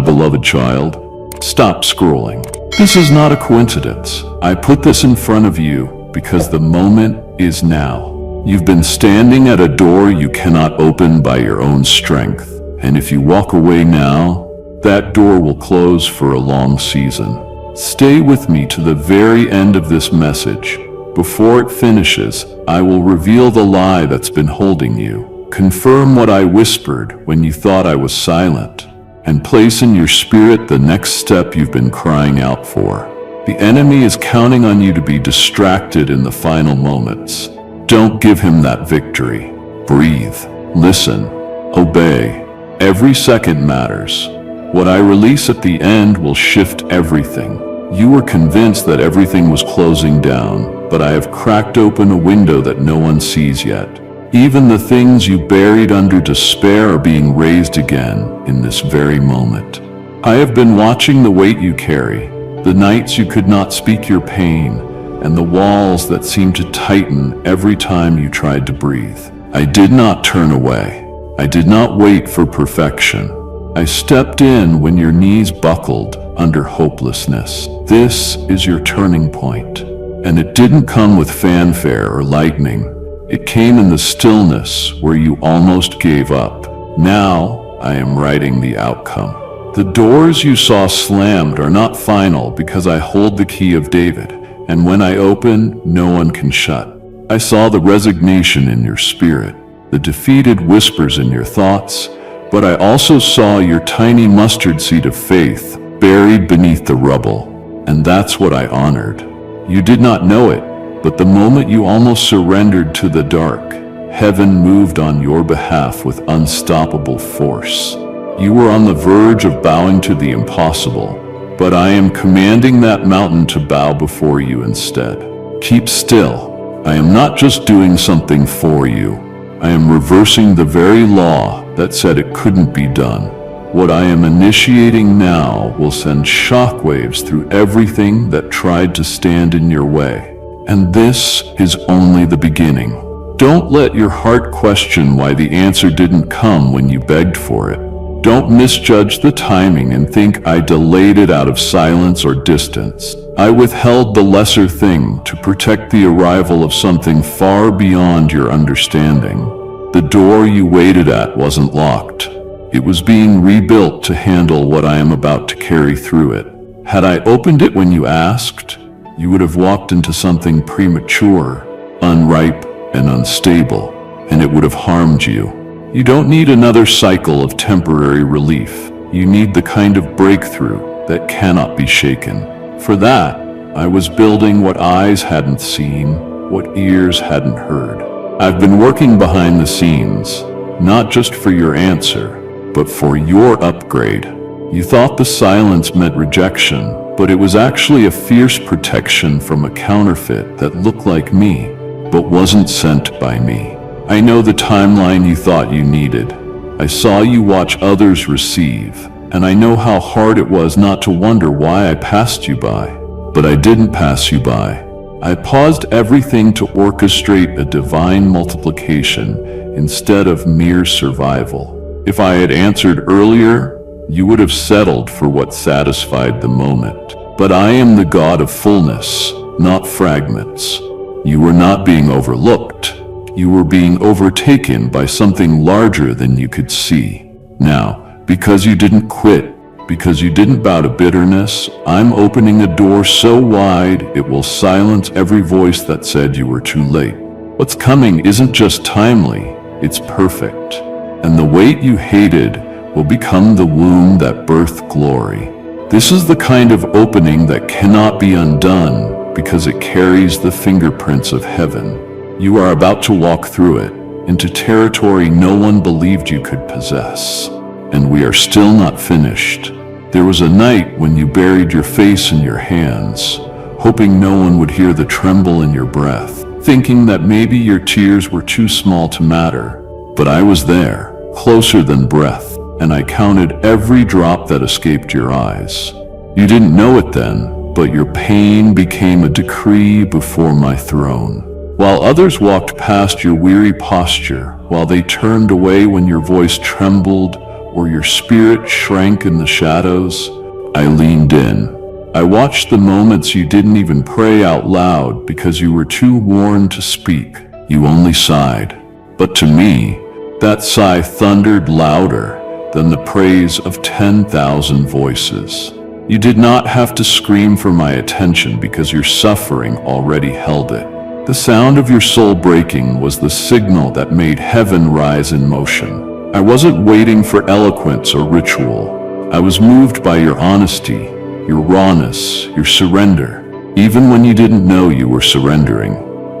beloved child. Stop scrolling. This is not a coincidence. I put this in front of you because the moment is now. You've been standing at a door you cannot open by your own strength, and if you walk away now, that door will close for a long season. Stay with me to the very end of this message. Before it finishes, I will reveal the lie that's been holding you, confirm what I whispered when you thought I was silent, and place in your spirit the next step you've been crying out for. The enemy is counting on you to be distracted in the final moments. Don't give him that victory. Breathe, listen, obey. Every second matters. What I release at the end will shift everything. You were convinced that everything was closing down, but I have cracked open a window that no one sees yet. Even the things you buried under despair are being raised again in this very moment. I have been watching the weight you carry, the nights you could not speak your pain, and the walls that seemed to tighten every time you tried to breathe. I did not turn away. I did not wait for perfection. I stepped in when your knees buckled under hopelessness. This is your turning point. And it didn't come with fanfare or lightning. It came in the stillness where you almost gave up. Now I am writing the outcome. The doors you saw slammed are not final because I hold the key of David. And when I open, no one can shut. I saw the resignation in your spirit, the defeated whispers in your thoughts, but I also saw your tiny mustard seed of faith buried beneath the rubble, and that's what I honored. You did not know it, but the moment you almost surrendered to the dark, heaven moved on your behalf with unstoppable force. You were on the verge of bowing to the impossible, but I am commanding that mountain to bow before you instead. Keep still. I am not just doing something for you. I am reversing the very law that said it couldn't be done. What I am initiating now will send shockwaves through everything that tried to stand in your way. And this is only the beginning. Don't let your heart question why the answer didn't come when you begged for it. Don't misjudge the timing and think I delayed it out of silence or distance. I withheld the lesser thing to protect the arrival of something far beyond your understanding. The door you waited at wasn't locked. It was being rebuilt to handle what I am about to carry through it. Had I opened it when you asked, you would have walked into something premature, unripe, and unstable, and it would have harmed you. You don't need another cycle of temporary relief. You need the kind of breakthrough that cannot be shaken. For that, I was building what eyes hadn't seen, what ears hadn't heard. I've been working behind the scenes, not just for your answer, but for your upgrade. You thought the silence meant rejection, but it was actually a fierce protection from a counterfeit that looked like me, but wasn't sent by me. I know the timeline you thought you needed. I saw you watch others receive, and I know how hard it was not to wonder why I passed you by. But I didn't pass you by. I paused everything to orchestrate a divine multiplication instead of mere survival. If I had answered earlier, you would have settled for what satisfied the moment. But I am the God of fullness, not fragments. You were not being overlooked. You were being overtaken by something larger than you could see. Now, because you didn't quit, because you didn't bow to bitterness, I'm opening a door so wide it will silence every voice that said you were too late. What's coming isn't just timely, it's perfect. And the weight you hated will become the womb that birthed glory. This is the kind of opening that cannot be undone because it carries the fingerprints of heaven. You are about to walk through it, into territory no one believed you could possess. And we are still not finished. There was a night when you buried your face in your hands, hoping no one would hear the tremble in your breath, thinking that maybe your tears were too small to matter. But I was there, closer than breath, and I counted every drop that escaped your eyes. You didn't know it then, but your pain became a decree before my throne. While others walked past your weary posture, while they turned away when your voice trembled, or your spirit shrank in the shadows, I leaned in. I watched the moments you didn't even pray out loud because you were too worn to speak. You only sighed. But to me, that sigh thundered louder than the praise of 10,000 voices. You did not have to scream for my attention because your suffering already held it. The sound of your soul breaking was the signal that made heaven rise in motion. I wasn't waiting for eloquence or ritual. I was moved by your honesty, your rawness, your surrender, even when you didn't know you were surrendering.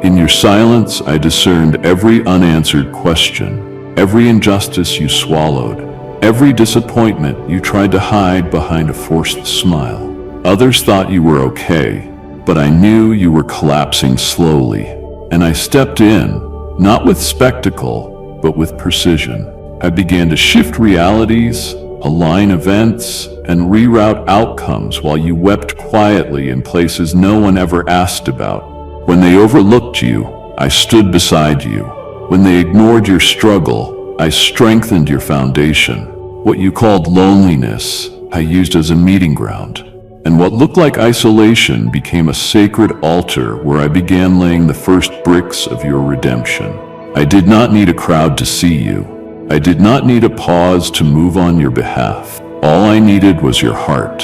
In your silence, I discerned every unanswered question, every injustice you swallowed, every disappointment you tried to hide behind a forced smile. Others thought you were okay, but I knew you were collapsing slowly, and I stepped in, not with spectacle, but with precision. I began to shift realities, align events, and reroute outcomes while you wept quietly in places no one ever asked about. When they overlooked you, I stood beside you. When they ignored your struggle, I strengthened your foundation. What you called loneliness, I used as a meeting ground. And what looked like isolation became a sacred altar where I began laying the first bricks of your redemption. I did not need a crowd to see you. I did not need a pause to move on your behalf. All I needed was your heart,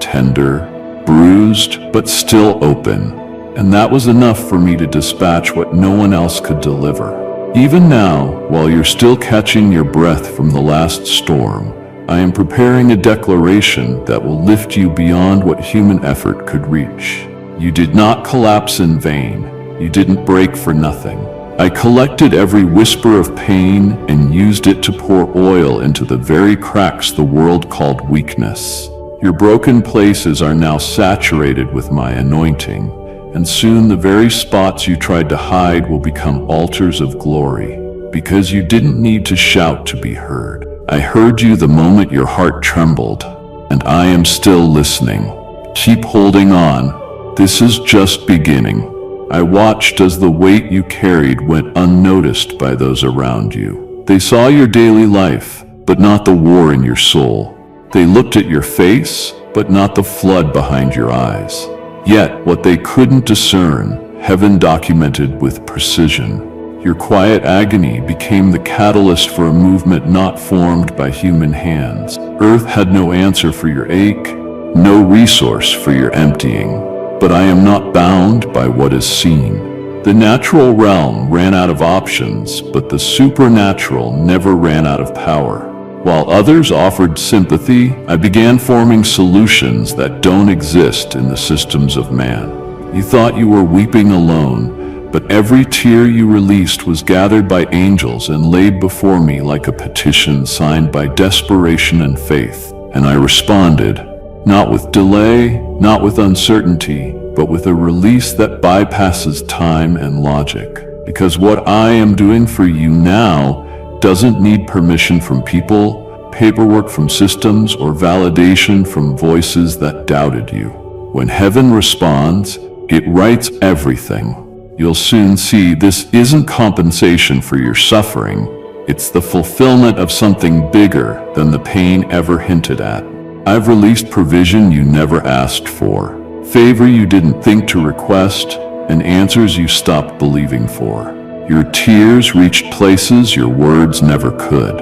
tender, bruised, but still open. And that was enough for me to dispatch what no one else could deliver. Even now, while you're still catching your breath from the last storm, I am preparing a declaration that will lift you beyond what human effort could reach. You did not collapse in vain. You didn't break for nothing. I collected every whisper of pain and used it to pour oil into the very cracks the world called weakness. Your broken places are now saturated with my anointing, and soon the very spots you tried to hide will become altars of glory, because you didn't need to shout to be heard. I heard you the moment your heart trembled, and I am still listening. Keep holding on. This is just beginning. I watched as the weight you carried went unnoticed by those around you. They saw your daily life, but not the war in your soul. They looked at your face, but not the flood behind your eyes. Yet, what they couldn't discern, heaven documented with precision. Your quiet agony became the catalyst for a movement not formed by human hands. Earth had no answer for your ache, no resource for your emptying. But I am not bound by what is seen. The natural realm ran out of options, but the supernatural never ran out of power. While others offered sympathy, I began forming solutions that don't exist in the systems of man. You thought you were weeping alone, but every tear you released was gathered by angels and laid before me like a petition signed by desperation and faith. And I responded, not with delay, not with uncertainty, but with a release that bypasses time and logic. Because what I am doing for you now doesn't need permission from people, paperwork from systems, or validation from voices that doubted you. When heaven responds, it writes everything. You'll soon see this isn't compensation for your suffering. It's the fulfillment of something bigger than the pain ever hinted at. I've released provision you never asked for, favor you didn't think to request, and answers you stopped believing for. Your tears reached places your words never could.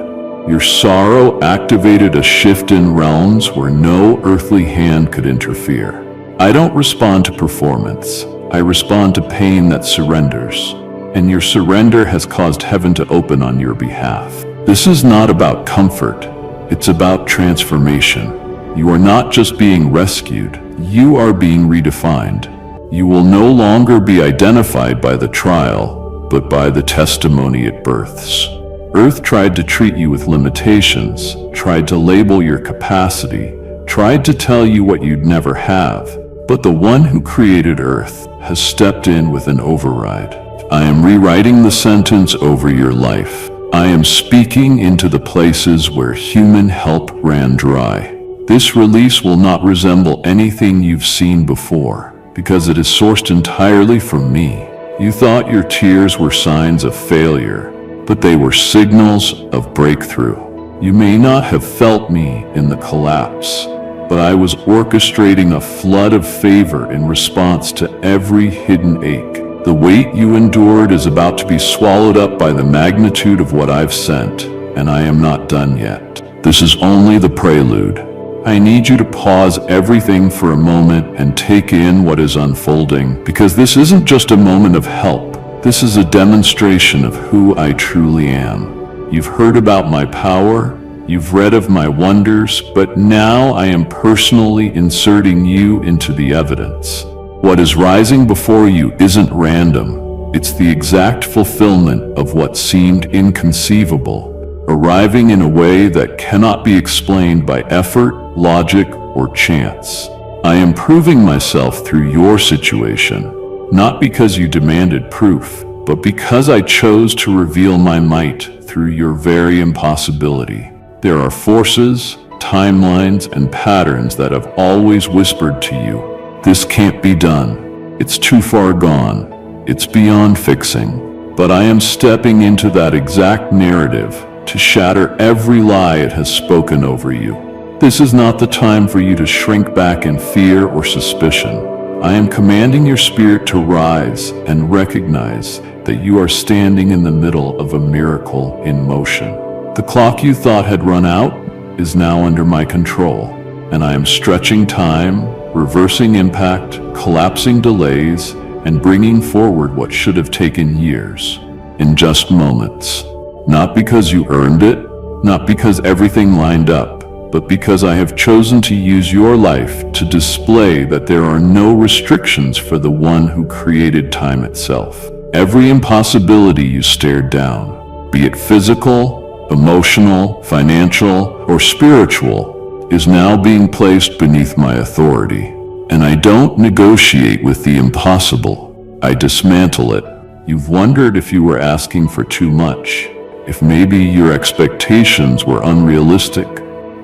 Your sorrow activated a shift in realms where no earthly hand could interfere. I don't respond to performance. I respond to pain that surrenders. And your surrender has caused heaven to open on your behalf. This is not about comfort. It's about transformation. You are not just being rescued. You are being redefined. You will no longer be identified by the trial, but by the testimony it births. Earth tried to treat you with limitations, tried to label your capacity, tried to tell you what you'd never have. But the one who created Earth has stepped in with an override. I am rewriting the sentence over your life. I am speaking into the places where human help ran dry. This release will not resemble anything you've seen before, because it is sourced entirely from me. You thought your tears were signs of failure, but they were signals of breakthrough. You may not have felt me in the collapse, but I was orchestrating a flood of favor in response to every hidden ache. The weight you endured is about to be swallowed up by the magnitude of what I've sent, and I am not done yet. This is only the prelude. I need you to pause everything for a moment and take in what is unfolding, because this isn't just a moment of help. This is a demonstration of who I truly am. You've heard about my power, you've read of my wonders, but now I am personally inserting you into the evidence. What is rising before you isn't random. It's the exact fulfillment of what seemed inconceivable, arriving in a way that cannot be explained by effort, logic, or chance. I am proving myself through your situation, not because you demanded proof, but because I chose to reveal my might through your very impossibility. There are forces, timelines, and patterns that have always whispered to you, this can't be done. It's too far gone. It's beyond fixing. But I am stepping into that exact narrative to shatter every lie it has spoken over you. This is not the time for you to shrink back in fear or suspicion. I am commanding your spirit to rise and recognize that you are standing in the middle of a miracle in motion. The clock you thought had run out is now under my control, and I am stretching time, reversing impact, collapsing delays, and bringing forward what should have taken years, in just moments. Not because you earned it, not because everything lined up, but because I have chosen to use your life to display that there are no restrictions for the one who created time itself. Every impossibility you stared down, be it physical, emotional, financial, or spiritual, is now being placed beneath my authority. And I don't negotiate with the impossible. I dismantle it. You've wondered if you were asking for too much, if maybe your expectations were unrealistic.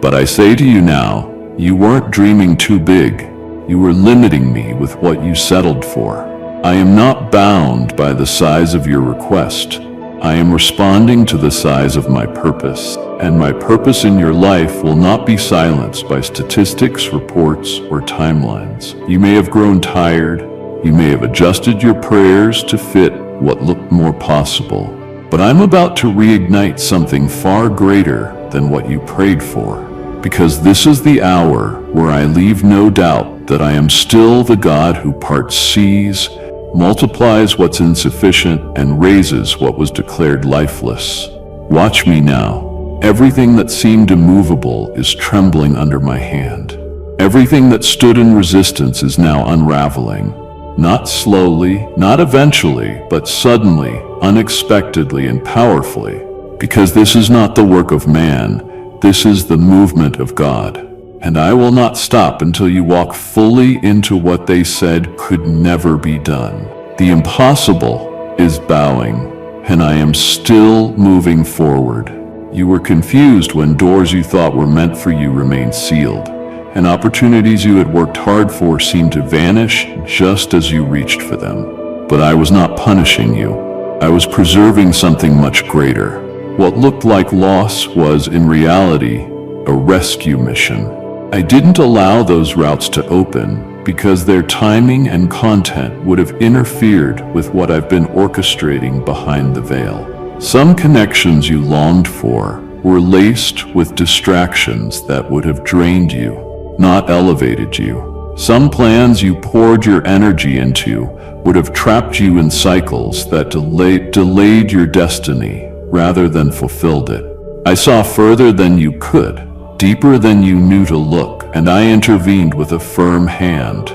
But I say to you now, you weren't dreaming too big. You were limiting me with what you settled for. I am not bound by the size of your request. I am responding to the size of my purpose, and my purpose in your life will not be silenced by statistics, reports, or timelines. You may have grown tired, you may have adjusted your prayers to fit what looked more possible, but I'm about to reignite something far greater than what you prayed for, because this is the hour where I leave no doubt that I am still the God who parts seas, multiplies what's insufficient, and raises what was declared lifeless. Watch me now. Everything that seemed immovable is trembling under my hand. Everything that stood in resistance is now unraveling. Not slowly, not eventually, but suddenly, unexpectedly, and powerfully. Because this is not the work of man, this is the movement of God. And I will not stop until you walk fully into what they said could never be done. The impossible is bowing, and I am still moving forward. You were confused when doors you thought were meant for you remained sealed, and opportunities you had worked hard for seemed to vanish just as you reached for them. But I was not punishing you. I was preserving something much greater. What looked like loss was, in reality, a rescue mission. I didn't allow those routes to open because their timing and content would have interfered with what I've been orchestrating behind the veil. Some connections you longed for were laced with distractions that would have drained you, not elevated you. Some plans you poured your energy into would have trapped you in cycles that delayed your destiny rather than fulfilled it. I saw further than you could, deeper than you knew to look, and I intervened with a firm hand,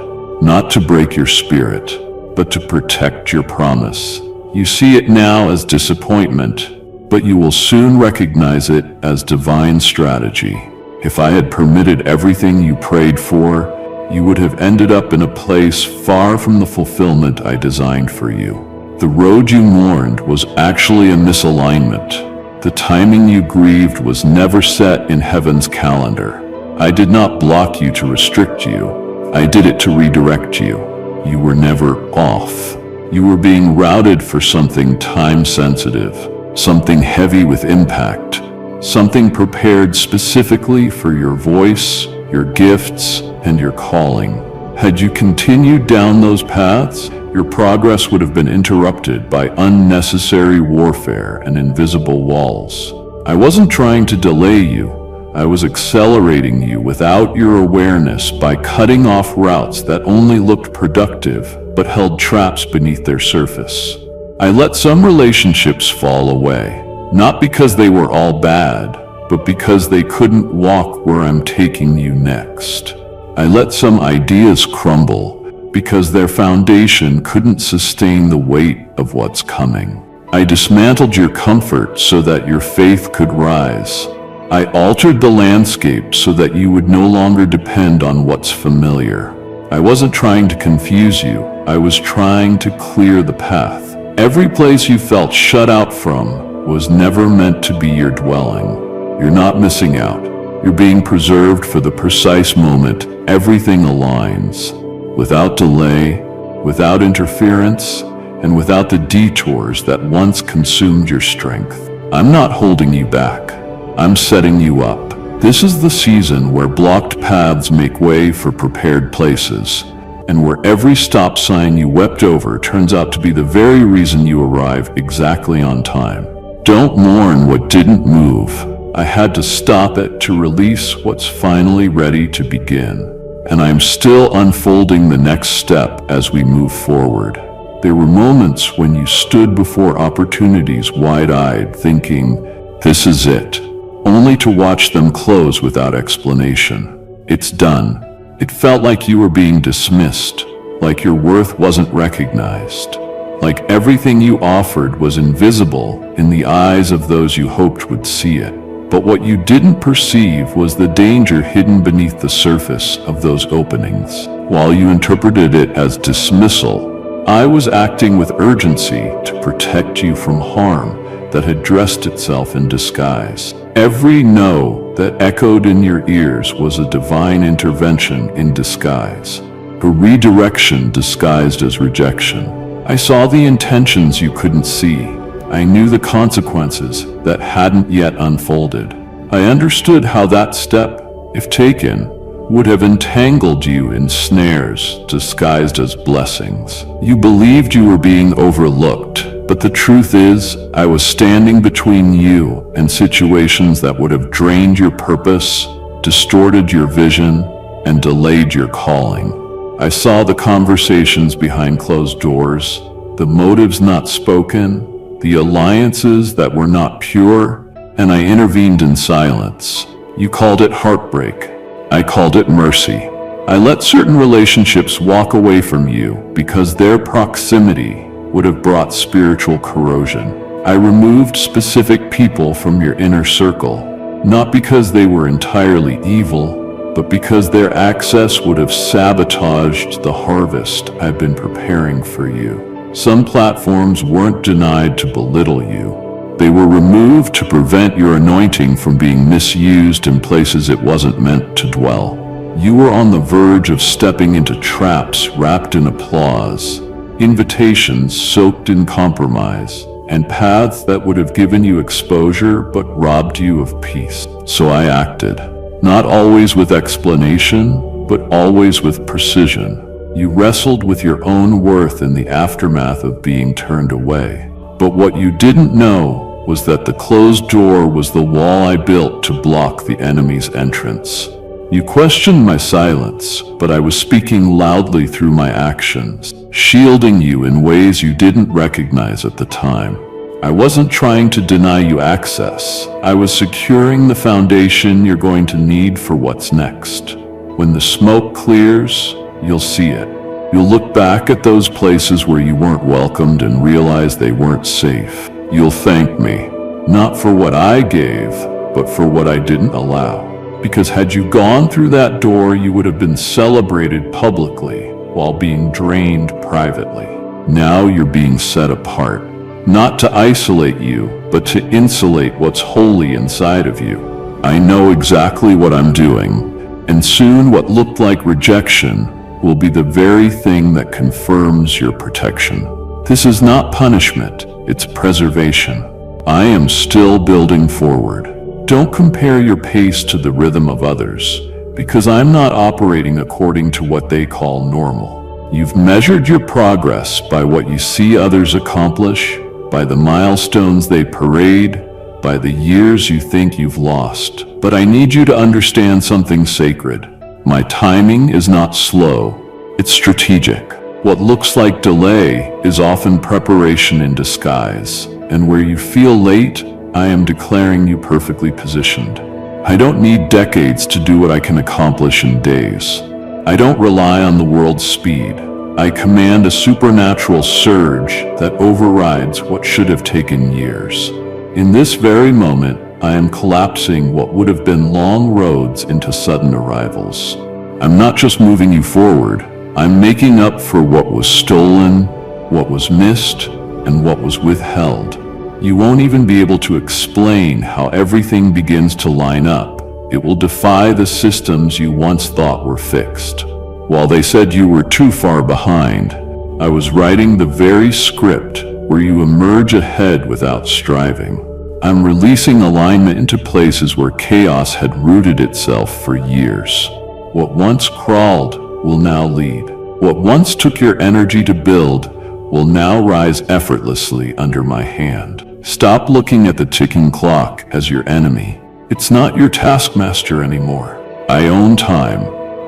not to break your spirit, but to protect your promise. You see it now as disappointment, but you will soon recognize it as divine strategy. If I had permitted everything you prayed for, you would have ended up in a place far from the fulfillment I designed for you. The road you mourned was actually a misalignment. The timing you grieved was never set in heaven's calendar. I did not block you to restrict you. I did it to redirect you. You were never off. You were being routed for something time-sensitive, something heavy with impact, something prepared specifically for your voice, your gifts, and your calling. Had you continued down those paths, your progress would have been interrupted by unnecessary warfare and invisible walls. I wasn't trying to delay you. I was accelerating you without your awareness by cutting off routes that only looked productive but held traps beneath their surface. I let some relationships fall away, not because they were all bad, but because they couldn't walk where I'm taking you next. I let some ideas crumble because their foundation couldn't sustain the weight of what's coming. I dismantled your comfort so that your faith could rise. I altered the landscape so that you would no longer depend on what's familiar. I wasn't trying to confuse you. I was trying to clear the path. Every place you felt shut out from was never meant to be your dwelling. You're not missing out. You're being preserved for the precise moment everything aligns, without delay, without interference, and without the detours that once consumed your strength. I'm not holding you back. I'm setting you up. This is the season where blocked paths make way for prepared places, and where every stop sign you wept over turns out to be the very reason you arrive exactly on time. Don't mourn what didn't move. I had to stop it to release what's finally ready to begin. And I'm still unfolding the next step as we move forward. There were moments when you stood before opportunities wide-eyed, thinking, "This is it," only to watch them close without explanation. It's done. It felt like you were being dismissed, like your worth wasn't recognized, like everything you offered was invisible in the eyes of those you hoped would see it. But what you didn't perceive was the danger hidden beneath the surface of those openings. While you interpreted it as dismissal, I was acting with urgency to protect you from harm that had dressed itself in disguise. Every no that echoed in your ears was a divine intervention in disguise, a redirection disguised as rejection. I saw the intentions you couldn't see. I knew the consequences that hadn't yet unfolded. I understood how that step, if taken, would have entangled you in snares disguised as blessings. You believed you were being overlooked, but the truth is, I was standing between you and situations that would have drained your purpose, distorted your vision, and delayed your calling. I saw the conversations behind closed doors, the motives not spoken, the alliances that were not pure, and I intervened in silence. You called it heartbreak. I called it mercy. I let certain relationships walk away from you because their proximity would have brought spiritual corrosion. I removed specific people from your inner circle, not because they were entirely evil, but because their access would have sabotaged the harvest I've been preparing for you. Some platforms weren't denied to belittle you. They were removed to prevent your anointing from being misused in places it wasn't meant to dwell. You were on the verge of stepping into traps wrapped in applause, invitations soaked in compromise, and paths that would have given you exposure but robbed you of peace. So I acted, not always with explanation, but always with precision. You wrestled with your own worth in the aftermath of being turned away. But what you didn't know was that the closed door was the wall I built to block the enemy's entrance. You questioned my silence, but I was speaking loudly through my actions, shielding you in ways you didn't recognize at the time. I wasn't trying to deny you access. I was securing the foundation you're going to need for what's next. When the smoke clears, you'll see it. You'll look back at those places where you weren't welcomed and realize they weren't safe. You'll thank me, not for what I gave, but for what I didn't allow. Because had you gone through that door, you would have been celebrated publicly while being drained privately. Now you're being set apart, not to isolate you, but to insulate what's holy inside of you. I know exactly what I'm doing, and soon what looked like rejection will be the very thing that confirms your protection. This is not punishment, it's preservation. I am still building forward. Don't compare your pace to the rhythm of others, because I'm not operating according to what they call normal. You've measured your progress by what you see others accomplish, by the milestones they parade, by the years you think you've lost. But I need you to understand something sacred. My timing is not slow, it's strategic. What looks like delay is often preparation in disguise, and where you feel late, I am declaring you perfectly positioned. I don't need decades to do what I can accomplish in days. I don't rely on the world's speed. I command a supernatural surge that overrides what should have taken years. In this very moment, I am collapsing what would have been long roads into sudden arrivals. I'm not just moving you forward, I'm making up for what was stolen, what was missed, and what was withheld. You won't even be able to explain how everything begins to line up. It will defy the systems you once thought were fixed. While they said you were too far behind, I was writing the very script where you emerge ahead without striving. I'm releasing alignment into places where chaos had rooted itself for years. What once crawled will now lead. What once took your energy to build will now rise effortlessly under my hand. Stop looking at the ticking clock as your enemy. It's not your taskmaster anymore. I own time,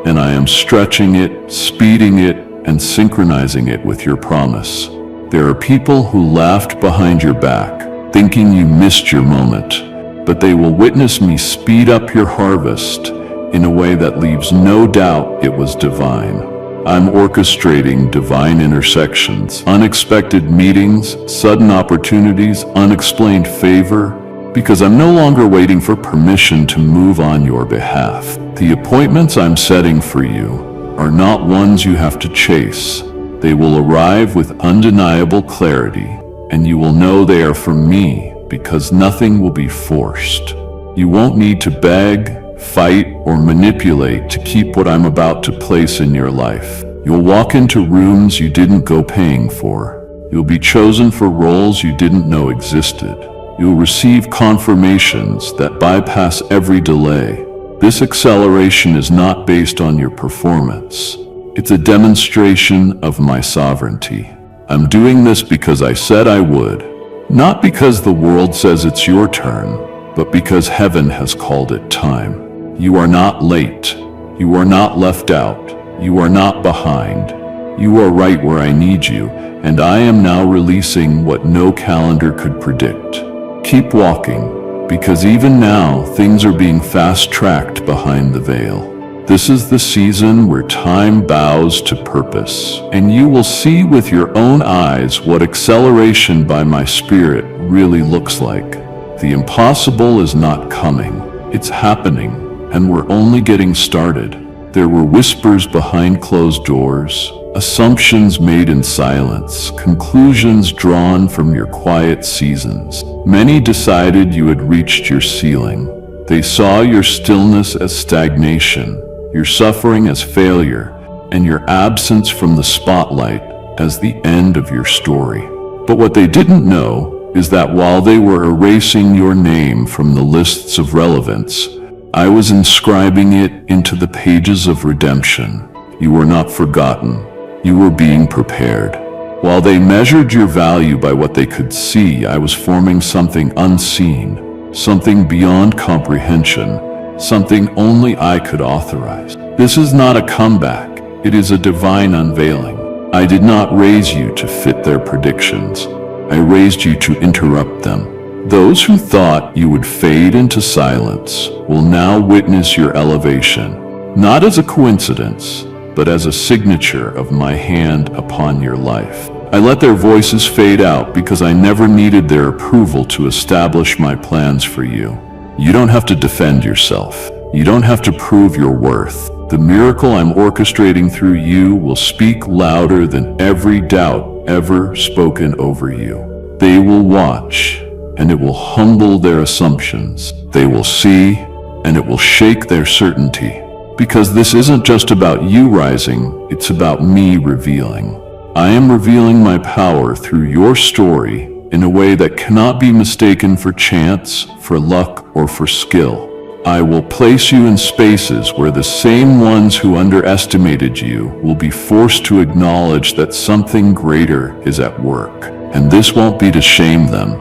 and I am stretching it, speeding it, and synchronizing it with your promise. There are people who laughed behind your back, thinking you missed your moment, but they will witness me speed up your harvest in a way that leaves no doubt it was divine. I'm orchestrating divine intersections, unexpected meetings, sudden opportunities, unexplained favor, because I'm no longer waiting for permission to move on your behalf. The appointments I'm setting for you are not ones you have to chase. They will arrive with undeniable clarity, and you will know they are from me because nothing will be forced. You won't need to beg, fight, or manipulate to keep what I'm about to place in your life. You'll walk into rooms you didn't go paying for. You'll be chosen for roles you didn't know existed. You'll receive confirmations that bypass every delay. This acceleration is not based on your performance. It's a demonstration of my sovereignty. I'm doing this because I said I would, not because the world says it's your turn, but because heaven has called it time. You are not late. You are not left out. You are not behind. You are right where I need you, and I am now releasing what no calendar could predict. Keep walking, because even now things are being fast-tracked behind the veil. This is the season where time bows to purpose, and you will see with your own eyes what acceleration by my spirit really looks like. The impossible is not coming. It's happening. And we're only getting started. There were whispers behind closed doors, assumptions made in silence, conclusions drawn from your quiet seasons. Many decided you had reached your ceiling. They saw your stillness as stagnation, your suffering as failure, and your absence from the spotlight as the end of your story. But what they didn't know is that while they were erasing your name from the lists of relevance, I was inscribing it into the pages of redemption. You were not forgotten. You were being prepared. While they measured your value by what they could see, I was forming something unseen, something beyond comprehension, something only I could authorize. This is not a comeback. It is a divine unveiling. I did not raise you to fit their predictions. I raised you to interrupt them. Those who thought you would fade into silence will now witness your elevation, not as a coincidence, but as a signature of my hand upon your life. I let their voices fade out because I never needed their approval to establish my plans for you. You don't have to defend yourself. You don't have to prove your worth. The miracle I'm orchestrating through you will speak louder than every doubt ever spoken over you. They will watch, and it will humble their assumptions. They will see, and it will shake their certainty. Because this isn't just about you rising, it's about me revealing. I am revealing my power through your story in a way that cannot be mistaken for chance, for luck, or for skill. I will place you in spaces where the same ones who underestimated you will be forced to acknowledge that something greater is at work. And this won't be to shame them,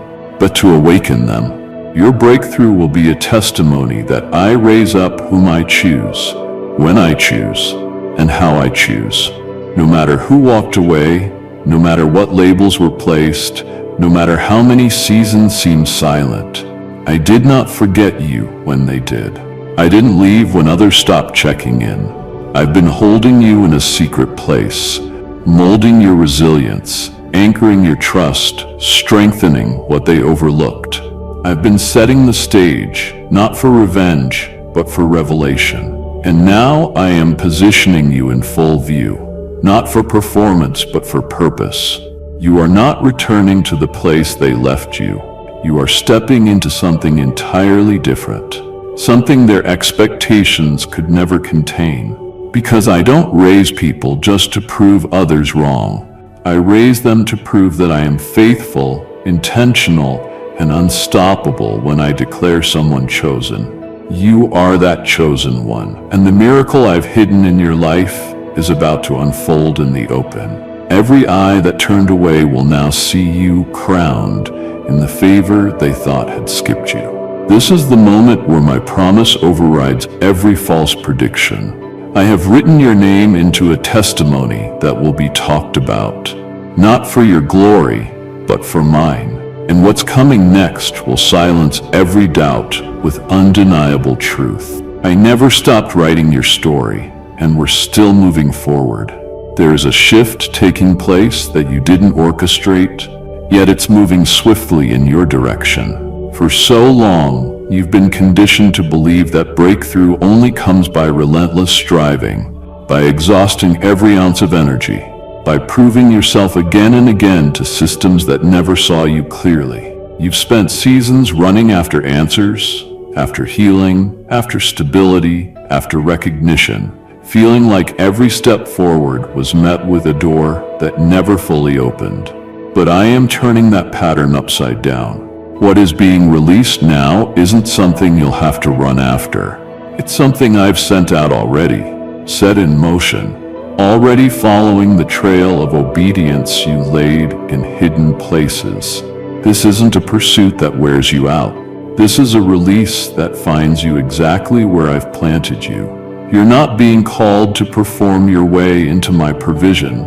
but to awaken them. Your breakthrough will be a testimony that I raise up whom I choose, when I choose, and how I choose. No matter who walked away, no matter what labels were placed, no matter how many seasons seemed silent, I did not forget you when they did. I didn't leave when others stopped checking in. I've been holding you in a secret place, molding your resilience, anchoring your trust, strengthening what they overlooked. I've been setting the stage, not for revenge, but for revelation. And now I am positioning you in full view, not for performance, but for purpose. You are not returning to the place they left you. You are stepping into something entirely different, something their expectations could never contain. Because I don't raise people just to prove others wrong. I raise them to prove that I am faithful, intentional, and unstoppable when I declare someone chosen. You are that chosen one, and the miracle I've hidden in your life is about to unfold in the open. Every eye that turned away will now see you crowned in the favor they thought had skipped you. This is the moment where my promise overrides every false prediction. I have written your name into a testimony that will be talked about, not for your glory, but for mine. And what's coming next will silence every doubt with undeniable truth. I never stopped writing your story, and we're still moving forward. There is a shift taking place that you didn't orchestrate, yet it's moving swiftly in your direction. For so long, you've been conditioned to believe that breakthrough only comes by relentless striving, by exhausting every ounce of energy, by proving yourself again and again to systems that never saw you clearly. You've spent seasons running after answers, after healing, after stability, after recognition, feeling like every step forward was met with a door that never fully opened. But I am turning that pattern upside down. What is being released now isn't something you'll have to run after. It's something I've sent out already, set in motion, already following the trail of obedience you laid in hidden places. This isn't a pursuit that wears you out. This is a release that finds you exactly where I've planted you. You're not being called to perform your way into my provision.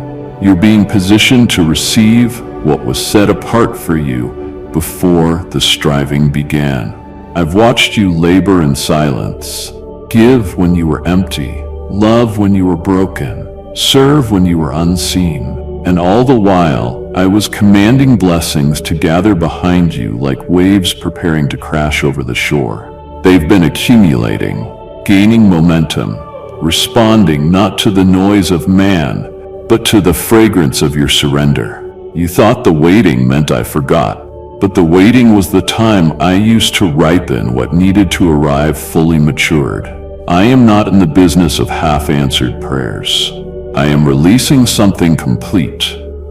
You're being positioned to receive what was set apart for you before the striving began. I've watched you labor in silence, give when you were empty, love when you were broken, serve when you were unseen. And all the while, I was commanding blessings to gather behind you like waves preparing to crash over the shore. They've been accumulating, gaining momentum, responding not to the noise of man, but to the fragrance of your surrender. You thought the waiting meant I forgot, but the waiting was the time I used to ripen what needed to arrive fully matured. I am not in the business of half-answered prayers. I am releasing something complete,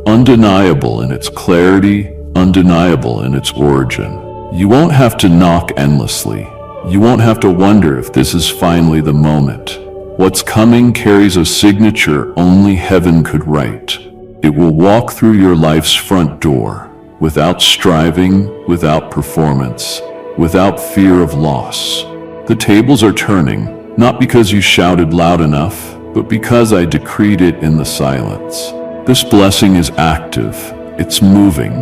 undeniable in its clarity, undeniable in its origin. You won't have to knock endlessly. You won't have to wonder if this is finally the moment. What's coming carries a signature only heaven could write. It will walk through your life's front door, without striving, without performance, without fear of loss. The tables are turning, not because you shouted loud enough, but because I decreed it in the silence. This blessing is active, it's moving,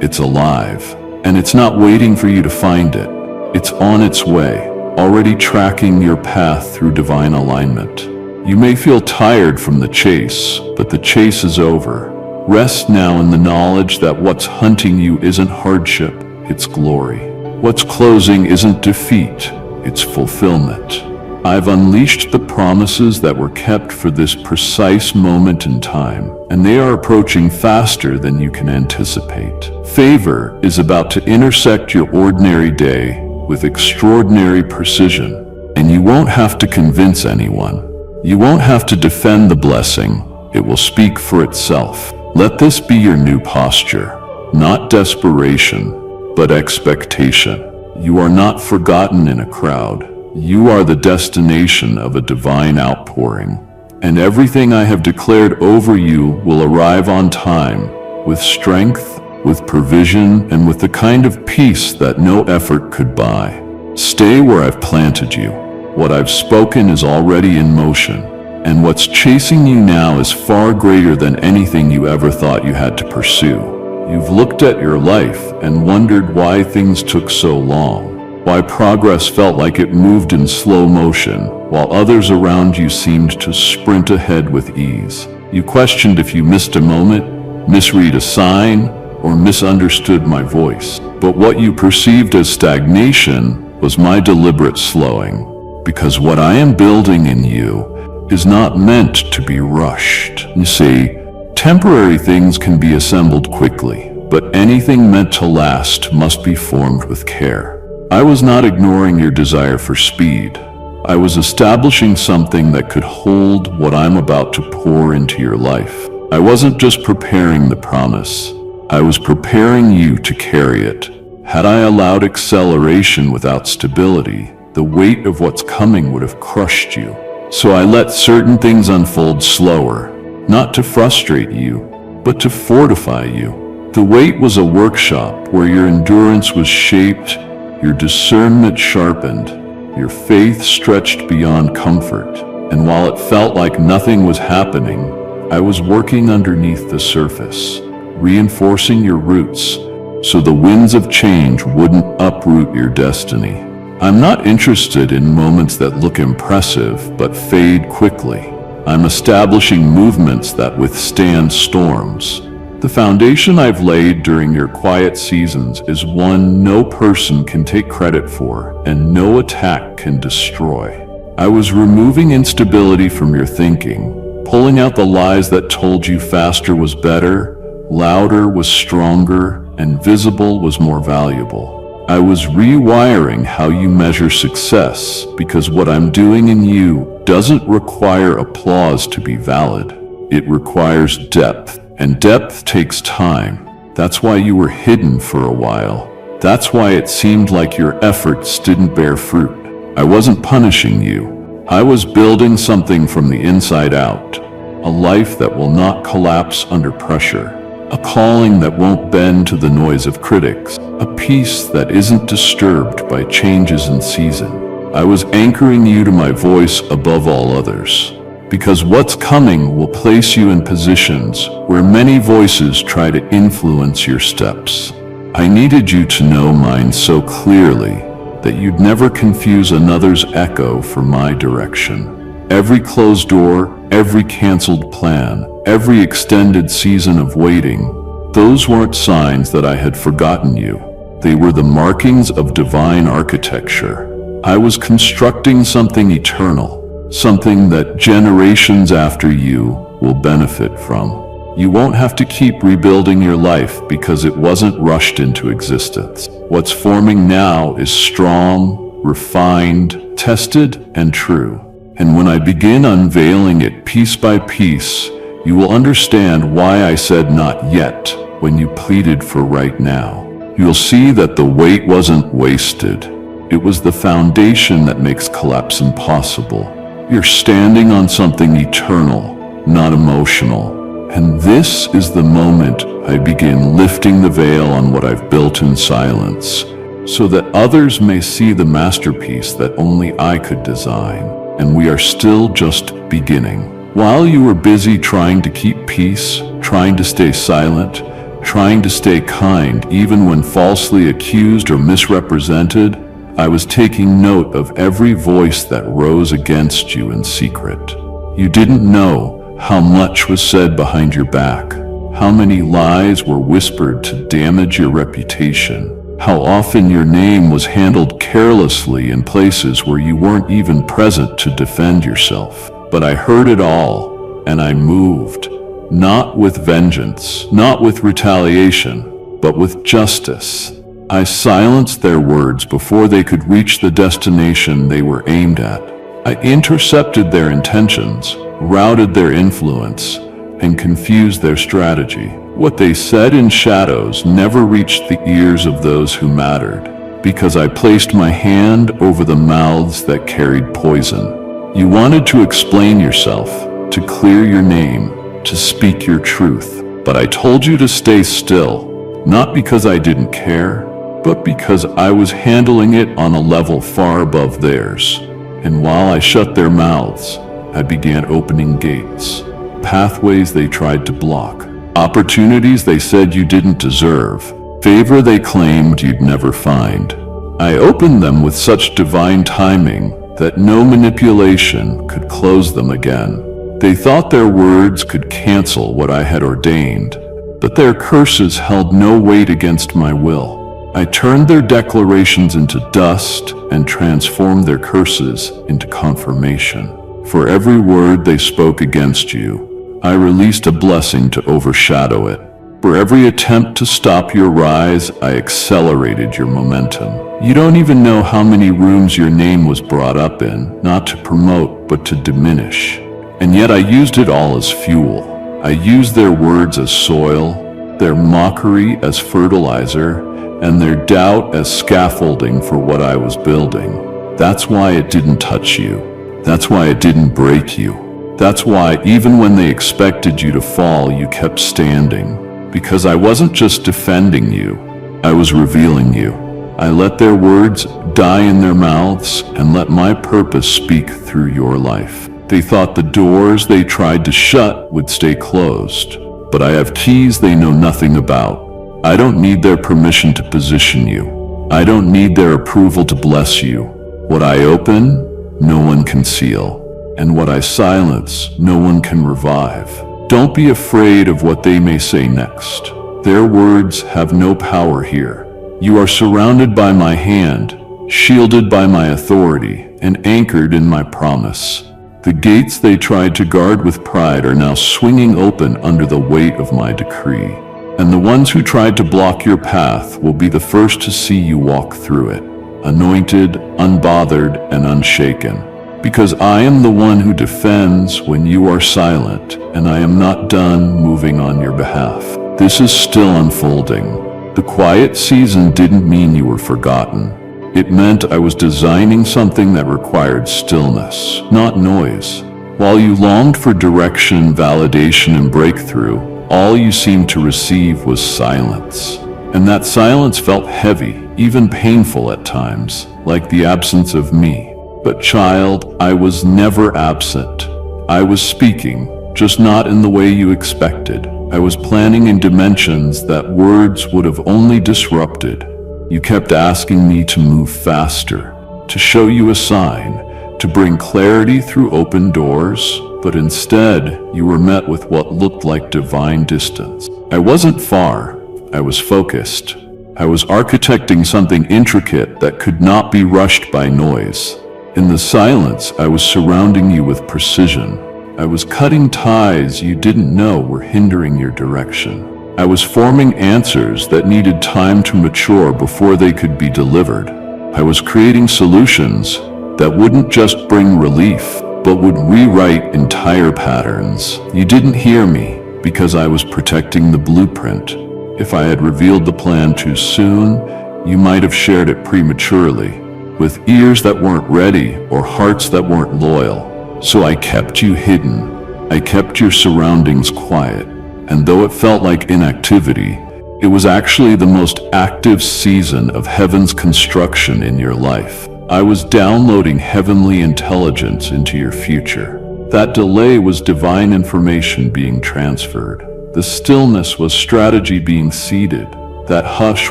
it's alive, and it's not waiting for you to find it. It's on its way, already tracking your path through divine alignment. You may feel tired from the chase, but the chase is over. Rest now in the knowledge that what's hunting you isn't hardship, it's glory. What's closing isn't defeat, it's fulfillment. I've unleashed the promises that were kept for this precise moment in time, and they are approaching faster than you can anticipate. Favor is about to intersect your ordinary day with extraordinary precision, and you won't have to convince anyone. You won't have to defend the blessing. It will speak for itself. Let this be your new posture. not desperation, but expectation. You are not forgotten in a crowd. You are the destination of a divine outpouring. And everything I have declared over you will arrive on time, with strength, with provision, and with the kind of peace that no effort could buy. Stay where I've planted you. What I've spoken is already in motion, and what's chasing you now is far greater than anything you ever thought you had to pursue. You've looked at your life and wondered why things took so long, why progress felt like it moved in slow motion, while others around you seemed to sprint ahead with ease. You questioned if you missed a moment, misread a sign, or misunderstood my voice. But what you perceived as stagnation was my deliberate slowing, because what I am building in you is not meant to be rushed. You see, temporary things can be assembled quickly, but anything meant to last must be formed with care. I was not ignoring your desire for speed. I was establishing something that could hold what I'm about to pour into your life. I wasn't just preparing the promise. I was preparing you to carry it. Had I allowed acceleration without stability, the weight of what's coming would have crushed you. So I let certain things unfold slower, not to frustrate you, but to fortify you. The wait was a workshop where your endurance was shaped, your discernment sharpened, your faith stretched beyond comfort. And while it felt like nothing was happening, I was working underneath the surface, reinforcing your roots so the winds of change wouldn't uproot your destiny. I'm not interested in moments that look impressive but fade quickly. I'm establishing movements that withstand storms. The foundation I've laid during your quiet seasons is one no person can take credit for and no attack can destroy. I was removing instability from your thinking, pulling out the lies that told you faster was better, louder was stronger, and visible was more valuable. I was rewiring how you measure success, because what I'm doing in you doesn't require applause to be valid. It requires depth, and depth takes time. That's why you were hidden for a while. That's why it seemed like your efforts didn't bear fruit. I wasn't punishing you. I was building something from the inside out. A life that will not collapse under pressure. A calling that won't bend to the noise of critics. A peace that isn't disturbed by changes in season. I was anchoring you to my voice above all others. Because what's coming will place you in positions where many voices try to influence your steps. I needed you to know mine so clearly that you'd never confuse another's echo for my direction. Every closed door, every canceled plan, every extended season of waiting, those weren't signs that I had forgotten you. They were the markings of divine architecture. I was constructing something eternal. Something that generations after you will benefit from. You won't have to keep rebuilding your life because it wasn't rushed into existence. What's forming now is strong, refined, tested, and true. And when I begin unveiling it piece by piece, you will understand why I said not yet when you pleaded for right now. You'll see that the wait wasn't wasted. It was the foundation that makes collapse impossible. You're standing on something eternal, not emotional. And this is the moment I begin lifting the veil on what I've built in silence, so that others may see the masterpiece that only I could design. And we are still just beginning. While you were busy trying to keep peace, trying to stay silent, trying to stay kind even when falsely accused or misrepresented, I was taking note of every voice that rose against you in secret. You didn't know how much was said behind your back, how many lies were whispered to damage your reputation, how often your name was handled carelessly in places where you weren't even present to defend yourself. But I heard it all, and I moved, not with vengeance, not with retaliation, but with justice. I silenced their words before they could reach the destination they were aimed at. I intercepted their intentions, routed their influence, and confused their strategy. What they said in shadows never reached the ears of those who mattered, because I placed my hand over the mouths that carried poison. You wanted to explain yourself, to clear your name, to speak your truth. But I told you to stay still, not because I didn't care, but because I was handling it on a level far above theirs. And while I shut their mouths, I began opening gates, pathways they tried to block, opportunities they said you didn't deserve, favor they claimed you'd never find. I opened them with such divine timing that no manipulation could close them again. They thought their words could cancel what I had ordained, but their curses held no weight against my will. I turned their declarations into dust and transformed their curses into confirmation. For every word they spoke against you, I released a blessing to overshadow it. For every attempt to stop your rise, I accelerated your momentum. You don't even know how many rooms your name was brought up in, not to promote, but to diminish. And yet I used it all as fuel. I used their words as soil, their mockery as fertilizer, and their doubt as scaffolding for what I was building. That's why it didn't touch you. That's why it didn't break you. That's why even when they expected you to fall, you kept standing. Because I wasn't just defending you, I was revealing you. I let their words die in their mouths and let my purpose speak through your life. They thought the doors they tried to shut would stay closed, but I have keys they know nothing about. I don't need their permission to position you. I don't need their approval to bless you. What I open, no one can seal. And what I silence, no one can revive. Don't be afraid of what they may say next. Their words have no power here. You are surrounded by my hand, shielded by my authority, and anchored in my promise. The gates they tried to guard with pride are now swinging open under the weight of my decree. And the ones who tried to block your path will be the first to see you walk through it, anointed, unbothered, and unshaken. Because I am the one who defends when you are silent, and I am not done moving on your behalf. This is still unfolding. The quiet season didn't mean you were forgotten. It meant I was designing something that required stillness, not noise. While you longed for direction, validation, and breakthrough, all you seemed to receive was silence. And that silence felt heavy, even painful at times, like the absence of me. But child, I was never absent. I was speaking, just not in the way you expected. I was planning in dimensions that words would have only disrupted. You kept asking me to move faster, to show you a sign, to bring clarity through open doors, but instead, you were met with what looked like divine distance. I wasn't far, I was focused. I was architecting something intricate that could not be rushed by noise. In the silence, I was surrounding you with precision. I was cutting ties you didn't know were hindering your direction. I was forming answers that needed time to mature before they could be delivered. I was creating solutions that wouldn't just bring relief, but would rewrite entire patterns. You didn't hear me because I was protecting the blueprint. If I had revealed the plan too soon, you might have shared it prematurely, with ears that weren't ready or hearts that weren't loyal. So I kept you hidden. I kept your surroundings quiet. And though it felt like inactivity, it was actually the most active season of heaven's construction in your life. I was downloading heavenly intelligence into your future. That delay was divine information being transferred. The stillness was strategy being seeded. That hush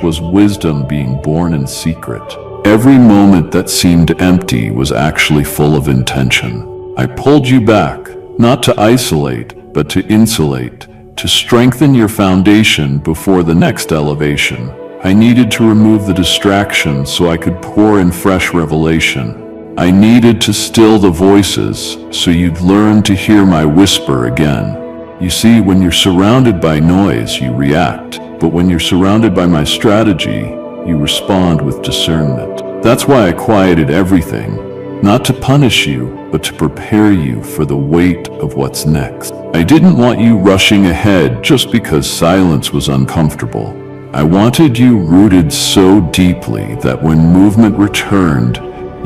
was wisdom being born in secret. Every moment that seemed empty was actually full of intention. I pulled you back, not to isolate, but to insulate, to strengthen your foundation before the next elevation. I needed to remove the distractions so I could pour in fresh revelation. I needed to still the voices so you'd learn to hear my whisper again. You see, when you're surrounded by noise, you react. But when you're surrounded by my strategy, you respond with discernment. That's why I quieted everything. Not to punish you but to prepare you for the weight of what's next. I didn't want you rushing ahead just because silence was uncomfortable. I wanted you rooted so deeply that when movement returned,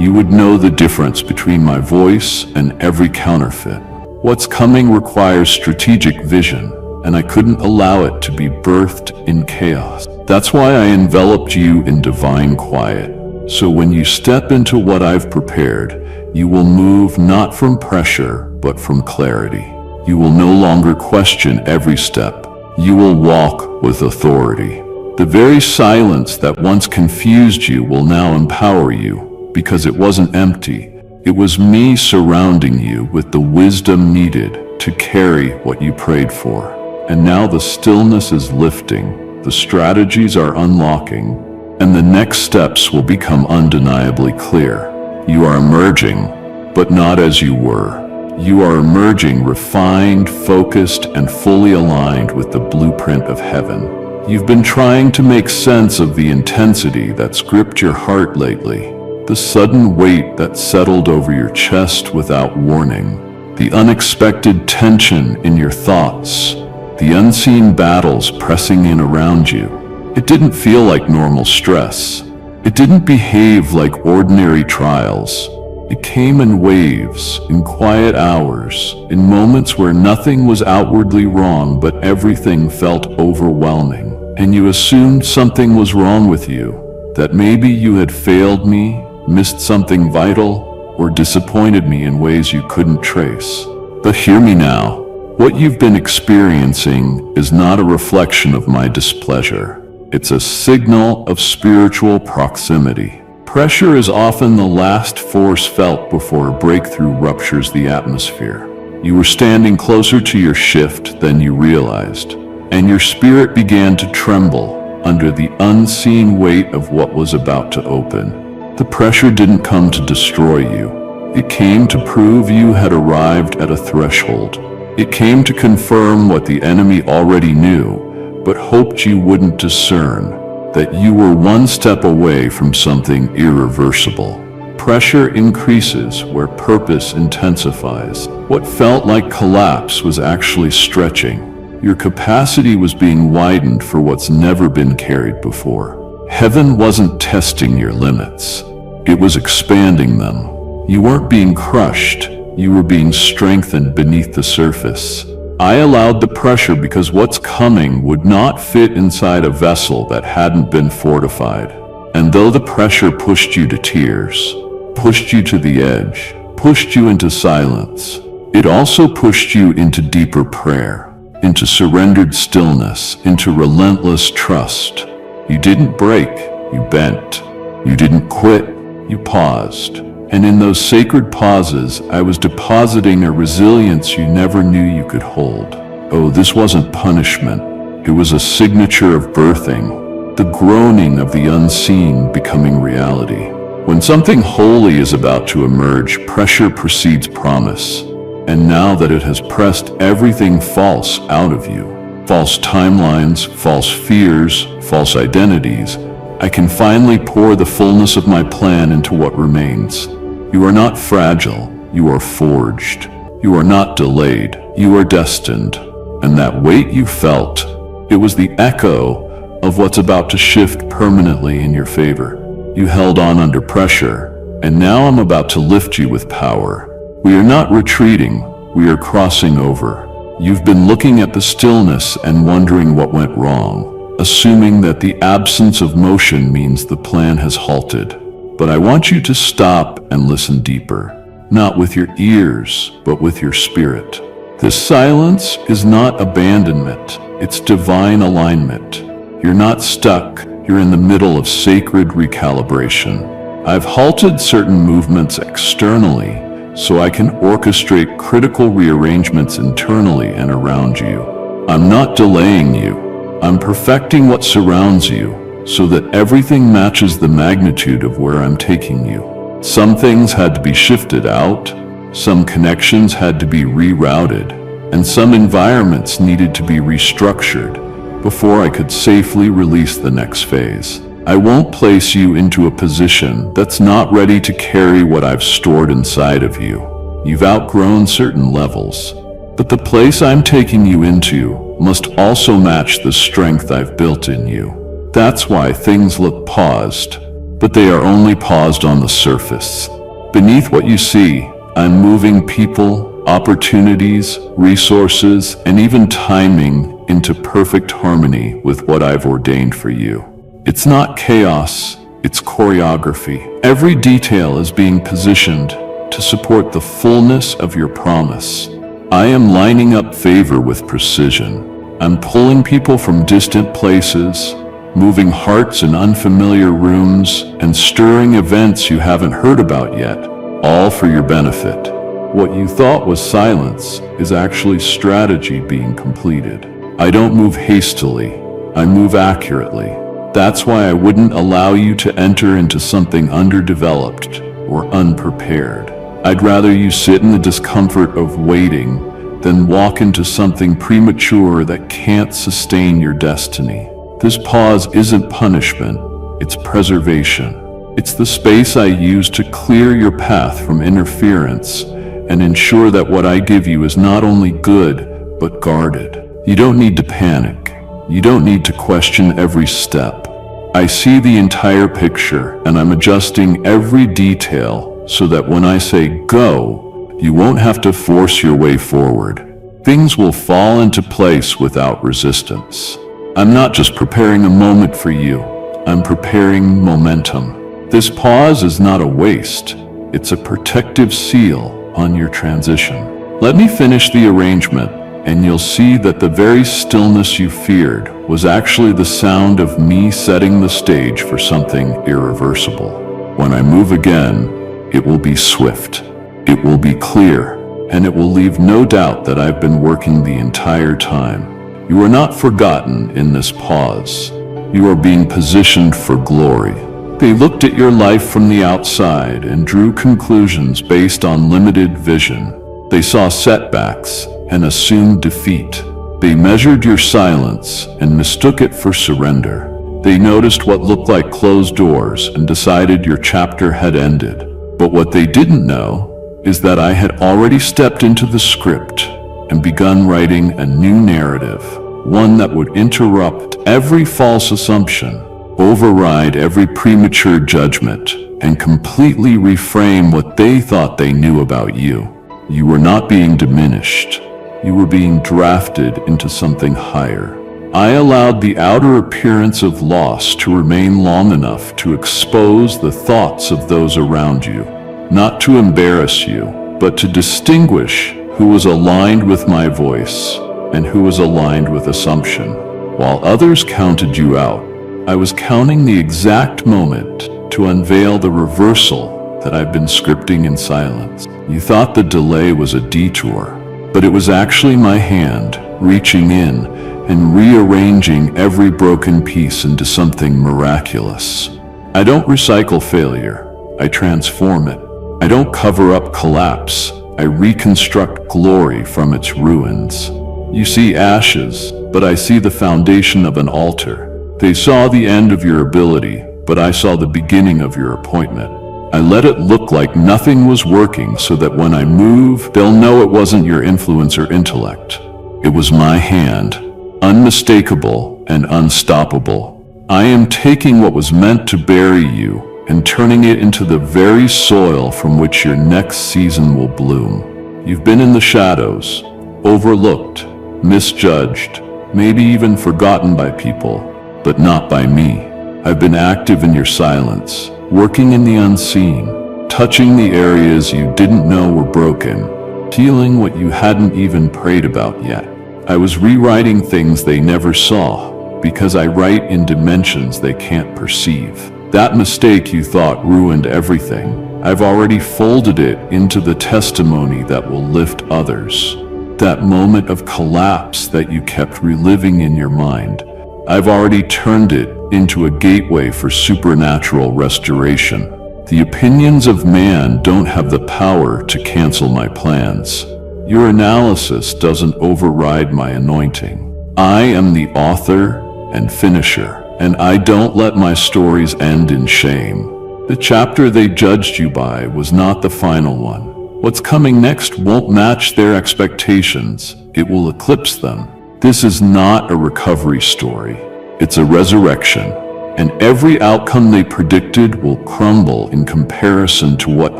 you would know the difference between my voice and every counterfeit. What's coming requires strategic vision, and I couldn't allow it to be birthed in chaos. That's why I enveloped you in divine quiet. So when you step into what I've prepared, you will move not from pressure, but from clarity. You will no longer question every step. You will walk with authority. The very silence that once confused you will now empower you, because it wasn't empty. It was me surrounding you with the wisdom needed to carry what you prayed for. And now the stillness is lifting, the strategies are unlocking, and the next steps will become undeniably clear. You are emerging, but not as you were. You are emerging refined, focused, and fully aligned with the blueprint of heaven. You've been trying to make sense of the intensity that's gripped your heart lately, the sudden weight that settled over your chest without warning, the unexpected tension in your thoughts, the unseen battles pressing in around you. It didn't feel like normal stress. It didn't behave like ordinary trials. It came in waves, in quiet hours, in moments where nothing was outwardly wrong but everything felt overwhelming. And you assumed something was wrong with you, that maybe you had failed me, missed something vital, or disappointed me in ways you couldn't trace. But hear me now. What you've been experiencing is not a reflection of my displeasure. It's a signal of spiritual proximity. Pressure is often the last force felt before a breakthrough ruptures the atmosphere. You were standing closer to your shift than you realized, and your spirit began to tremble under the unseen weight of what was about to open. The pressure didn't come to destroy you. It came to prove you had arrived at a threshold. It came to confirm what the enemy already knew, but hoped you wouldn't discern, that you were one step away from something irreversible. Pressure increases where purpose intensifies. What felt like collapse was actually stretching. Your capacity was being widened for what's never been carried before. Heaven wasn't testing your limits. It was expanding them. You weren't being crushed. You were being strengthened beneath the surface. I allowed the pressure because what's coming would not fit inside a vessel that hadn't been fortified. And though the pressure pushed you to tears, pushed you to the edge, pushed you into silence, it also pushed you into deeper prayer, into surrendered stillness, into relentless trust. You didn't break, you bent. You didn't quit, you paused. And in those sacred pauses, I was depositing a resilience you never knew you could hold. Oh, this wasn't punishment. It was a signature of birthing, the groaning of the unseen becoming reality. When something holy is about to emerge, pressure precedes promise. And now that it has pressed everything false out of you, false timelines, false fears, false identities, I can finally pour the fullness of my plan into what remains. You are not fragile, you are forged. You are not delayed, you are destined. And that weight you felt, it was the echo of what's about to shift permanently in your favor. You held on under pressure, and now I'm about to lift you with power. We are not retreating, we are crossing over. You've been looking at the stillness and wondering what went wrong, assuming that the absence of motion means the plan has halted. But I want you to stop and listen deeper, not with your ears, but with your spirit. This silence is not abandonment, it's divine alignment. You're not stuck, you're in the middle of sacred recalibration. I've halted certain movements externally so I can orchestrate critical rearrangements internally and around you. I'm not delaying you, I'm perfecting what surrounds you, so that everything matches the magnitude of where I'm taking you. Some things had to be shifted out, some connections had to be rerouted, and some environments needed to be restructured before I could safely release the next phase. I won't place you into a position that's not ready to carry what I've stored inside of you. You've outgrown certain levels, but the place I'm taking you into must also match the strength I've built in you. That's why things look paused, but they are only paused on the surface. Beneath what you see, I'm moving people, opportunities, resources, and even timing into perfect harmony with what I've ordained for you. It's not chaos, it's choreography. Every detail is being positioned to support the fullness of your promise. I am lining up favor with precision. I'm pulling people from distant places, moving hearts in unfamiliar rooms, and stirring events you haven't heard about yet, all for your benefit. What you thought was silence is actually strategy being completed. I don't move hastily, I move accurately. That's why I wouldn't allow you to enter into something underdeveloped or unprepared. I'd rather you sit in the discomfort of waiting than walk into something premature that can't sustain your destiny. This pause isn't punishment, it's preservation. It's the space I use to clear your path from interference and ensure that what I give you is not only good, but guarded. You don't need to panic. You don't need to question every step. I see the entire picture, and I'm adjusting every detail so that when I say go, you won't have to force your way forward. Things will fall into place without resistance. I'm not just preparing a moment for you, I'm preparing momentum. This pause is not a waste, it's a protective seal on your transition. Let me finish the arrangement, and you'll see that the very stillness you feared was actually the sound of me setting the stage for something irreversible. When I move again, it will be swift, it will be clear, and it will leave no doubt that I've been working the entire time. You are not forgotten in this pause. You are being positioned for glory. They looked at your life from the outside and drew conclusions based on limited vision. They saw setbacks and assumed defeat. They measured your silence and mistook it for surrender. They noticed what looked like closed doors and decided your chapter had ended. But what they didn't know is that I had already stepped into the script and begun writing a new narrative, one that would interrupt every false assumption, override every premature judgment, and completely reframe what they thought they knew about you. You were not being diminished. You were being drafted into something higher. I allowed the outer appearance of loss to remain long enough to expose the thoughts of those around you, not to embarrass you, but to distinguish who was aligned with my voice and who was aligned with assumption. While others counted you out, I was counting the exact moment to unveil the reversal that I've been scripting in silence. You thought the delay was a detour, but it was actually my hand reaching in and rearranging every broken piece into something miraculous. I don't recycle failure, I transform it. I don't cover up collapse, I reconstruct glory from its ruins. You see ashes, but I see the foundation of an altar. They saw the end of your ability, but I saw the beginning of your appointment. I let it look like nothing was working so that when I move, they'll know it wasn't your influence or intellect. It was my hand. Unmistakable and unstoppable. I am taking what was meant to bury you and turning it into the very soil from which your next season will bloom. You've been in the shadows, overlooked, misjudged, maybe even forgotten by people, but not by me. I've been active in your silence, working in the unseen, touching the areas you didn't know were broken, healing what you hadn't even prayed about yet. I was rewriting things they never saw, because I write in dimensions they can't perceive. That mistake you thought ruined everything, I've already folded it into the testimony that will lift others. That moment of collapse that you kept reliving in your mind, I've already turned it into a gateway for supernatural restoration. The opinions of man don't have the power to cancel my plans. Your analysis doesn't override my anointing. I am the author and finisher, and I don't let my stories end in shame. The chapter they judged you by was not the final one. What's coming next won't match their expectations. It will eclipse them. This is not a recovery story. It's a resurrection. And every outcome they predicted will crumble in comparison to what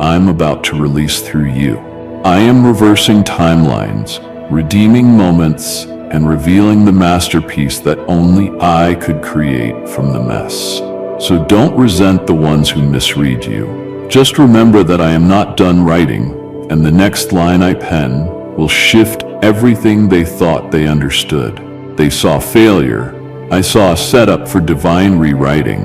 I'm about to release through you. I am reversing timelines, redeeming moments, and revealing the masterpiece that only I could create from the mess. So don't resent the ones who misread you. Just remember that I am not done writing, and the next line I pen will shift everything they thought they understood. They saw failure. I saw a setup for divine rewriting,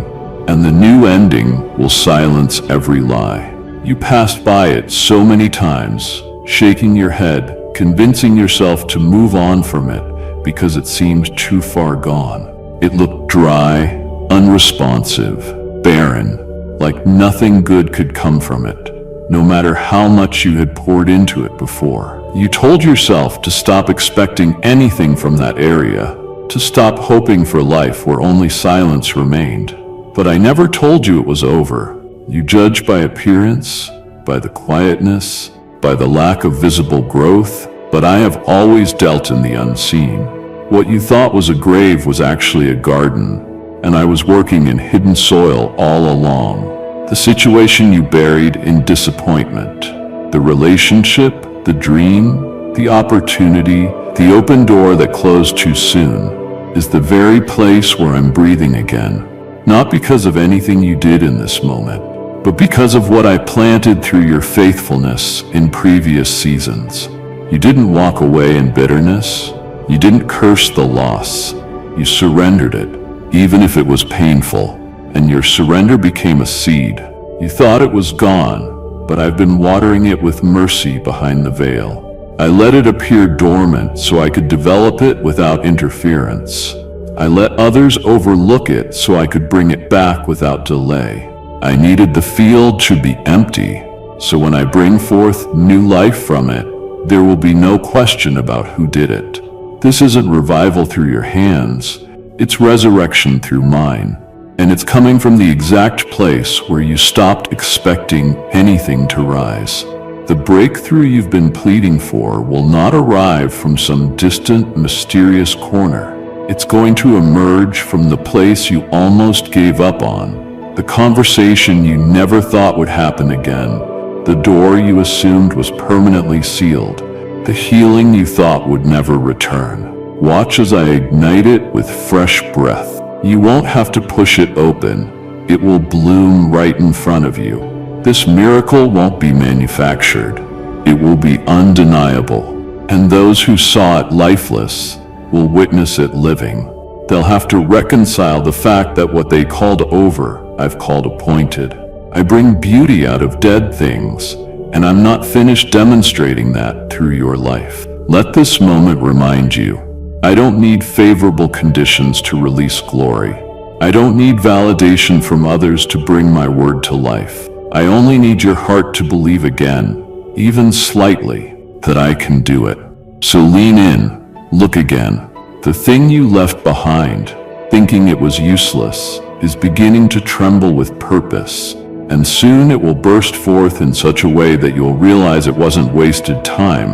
and the new ending will silence every lie. You passed by it so many times, shaking your head, convincing yourself to move on from it because it seemed too far gone. It looked dry, unresponsive, barren, like nothing good could come from it, no matter how much you had poured into it before. You told yourself to stop expecting anything from that area, to stop hoping for life where only silence remained. But I never told you it was over. You judge by appearance, by the quietness, by the lack of visible growth, but I have always dealt in the unseen. What you thought was a grave was actually a garden, and I was working in hidden soil all along. The situation you buried in disappointment, the relationship, the dream, the opportunity, the open door that closed too soon, is the very place where I'm breathing again. Not because of anything you did in this moment, but because of what I planted through your faithfulness in previous seasons. You didn't walk away in bitterness. You didn't curse the loss. You surrendered it, even if it was painful, and your surrender became a seed. You thought it was gone, but I've been watering it with mercy behind the veil. I let it appear dormant so I could develop it without interference. I let others overlook it so I could bring it back without delay. I needed the field to be empty, so when I bring forth new life from it, there will be no question about who did it. This isn't revival through your hands, it's resurrection through mine. And it's coming from the exact place where you stopped expecting anything to rise. The breakthrough you've been pleading for will not arrive from some distant, mysterious corner. It's going to emerge from the place you almost gave up on, the conversation you never thought would happen again, the door you assumed was permanently sealed, the healing you thought would never return. Watch as I ignite it with fresh breath. You won't have to push it open. It will bloom right in front of you. This miracle won't be manufactured. It will be undeniable. And those who saw it lifeless will witness it living. They'll have to reconcile the fact that what they called over, I've called appointed. I bring beauty out of dead things, and I'm not finished demonstrating that through your life. Let this moment remind you, I don't need favorable conditions to release glory. I don't need validation from others to bring my word to life. I only need your heart to believe again, even slightly, that I can do it. So lean in, look again. The thing you left behind, thinking it was useless, is beginning to tremble with purpose, and soon it will burst forth in such a way that you'll realize it wasn't wasted time.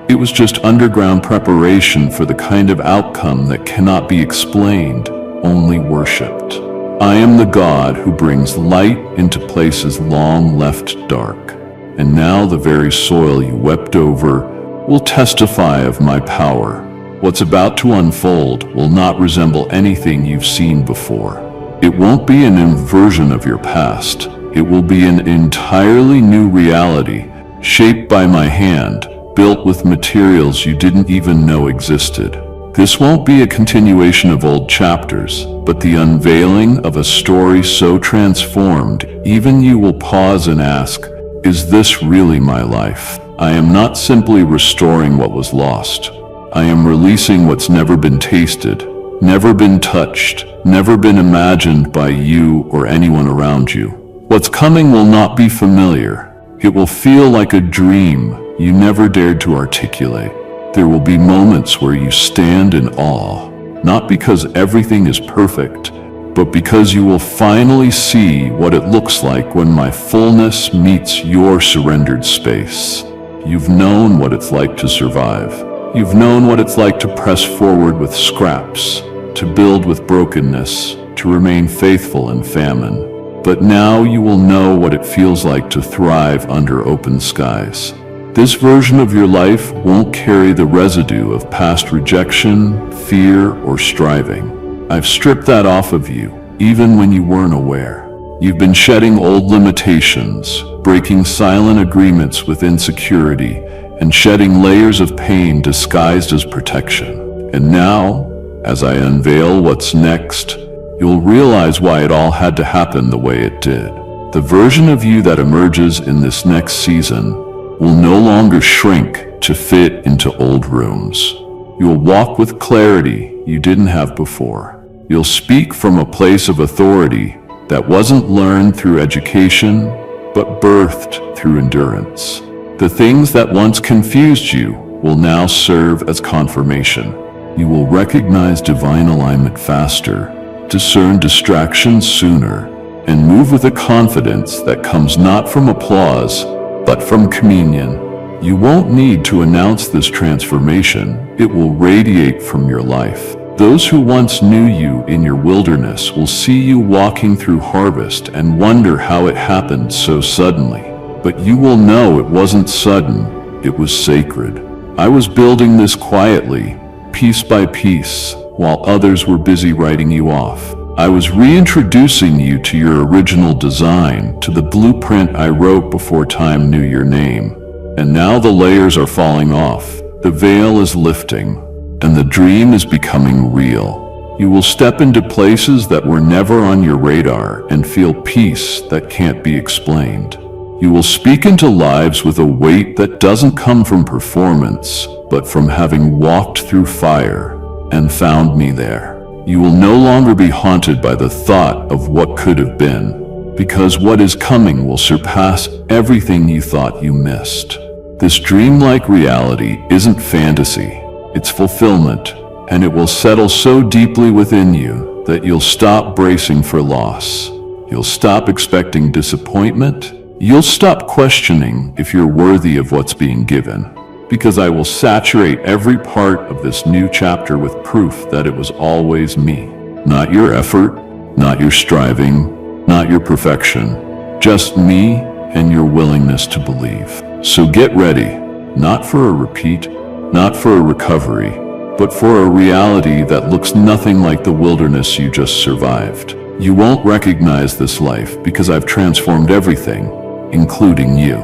It was just underground preparation for the kind of outcome that cannot be explained, only worshipped. I am the God who brings light into places long left dark, and now the very soil you wept over will testify of my power. What's about to unfold will not resemble anything you've seen before. It won't be an inversion of your past. It will be an entirely new reality, shaped by my hand, built with materials you didn't even know existed. This won't be a continuation of old chapters, but the unveiling of a story so transformed, even you will pause and ask, is this really my life? I am not simply restoring what was lost. I am releasing what's never been tasted, never been touched, never been imagined by you or anyone around you. What's coming will not be familiar. It will feel like a dream you never dared to articulate. There will be moments where you stand in awe, not because everything is perfect, but because you will finally see what it looks like when my fullness meets your surrendered space. You've known what it's like to survive. You've known what it's like to press forward with scraps, to build with brokenness, to remain faithful in famine. But now you will know what it feels like to thrive under open skies. This version of your life won't carry the residue of past rejection, fear, or striving. I've stripped that off of you, even when you weren't aware. You've been shedding old limitations, breaking silent agreements with insecurity, and shedding layers of pain disguised as protection. And now, as I unveil what's next, you'll realize why it all had to happen the way it did. The version of you that emerges in this next season will no longer shrink to fit into old rooms. You'll walk with clarity you didn't have before. You'll speak from a place of authority that wasn't learned through education, but birthed through endurance. The things that once confused you will now serve as confirmation. You will recognize divine alignment faster, discern distractions sooner, and move with a confidence that comes not from applause, but from communion. You won't need to announce this transformation. It will radiate from your life. Those who once knew you in your wilderness will see you walking through harvest and wonder how it happened so suddenly. But you will know it wasn't sudden, it was sacred. I was building this quietly, piece by piece, while others were busy writing you off. I was reintroducing you to your original design, to the blueprint I wrote before time knew your name. And now the layers are falling off, the veil is lifting, and the dream is becoming real. You will step into places that were never on your radar and feel peace that can't be explained. You will speak into lives with a weight that doesn't come from performance, but from having walked through fire and found me there. You will no longer be haunted by the thought of what could have been, because what is coming will surpass everything you thought you missed. This dreamlike reality isn't fantasy. It's fulfillment, and it will settle so deeply within you that you'll stop bracing for loss. You'll stop expecting disappointment. You'll stop questioning if you're worthy of what's being given, because I will saturate every part of this new chapter with proof that it was always me. Not your effort, not your striving, not your perfection, just me and your willingness to believe. So get ready, not for a repeat, not for a recovery, but for a reality that looks nothing like the wilderness you just survived. You won't recognize this life because I've transformed everything, including you.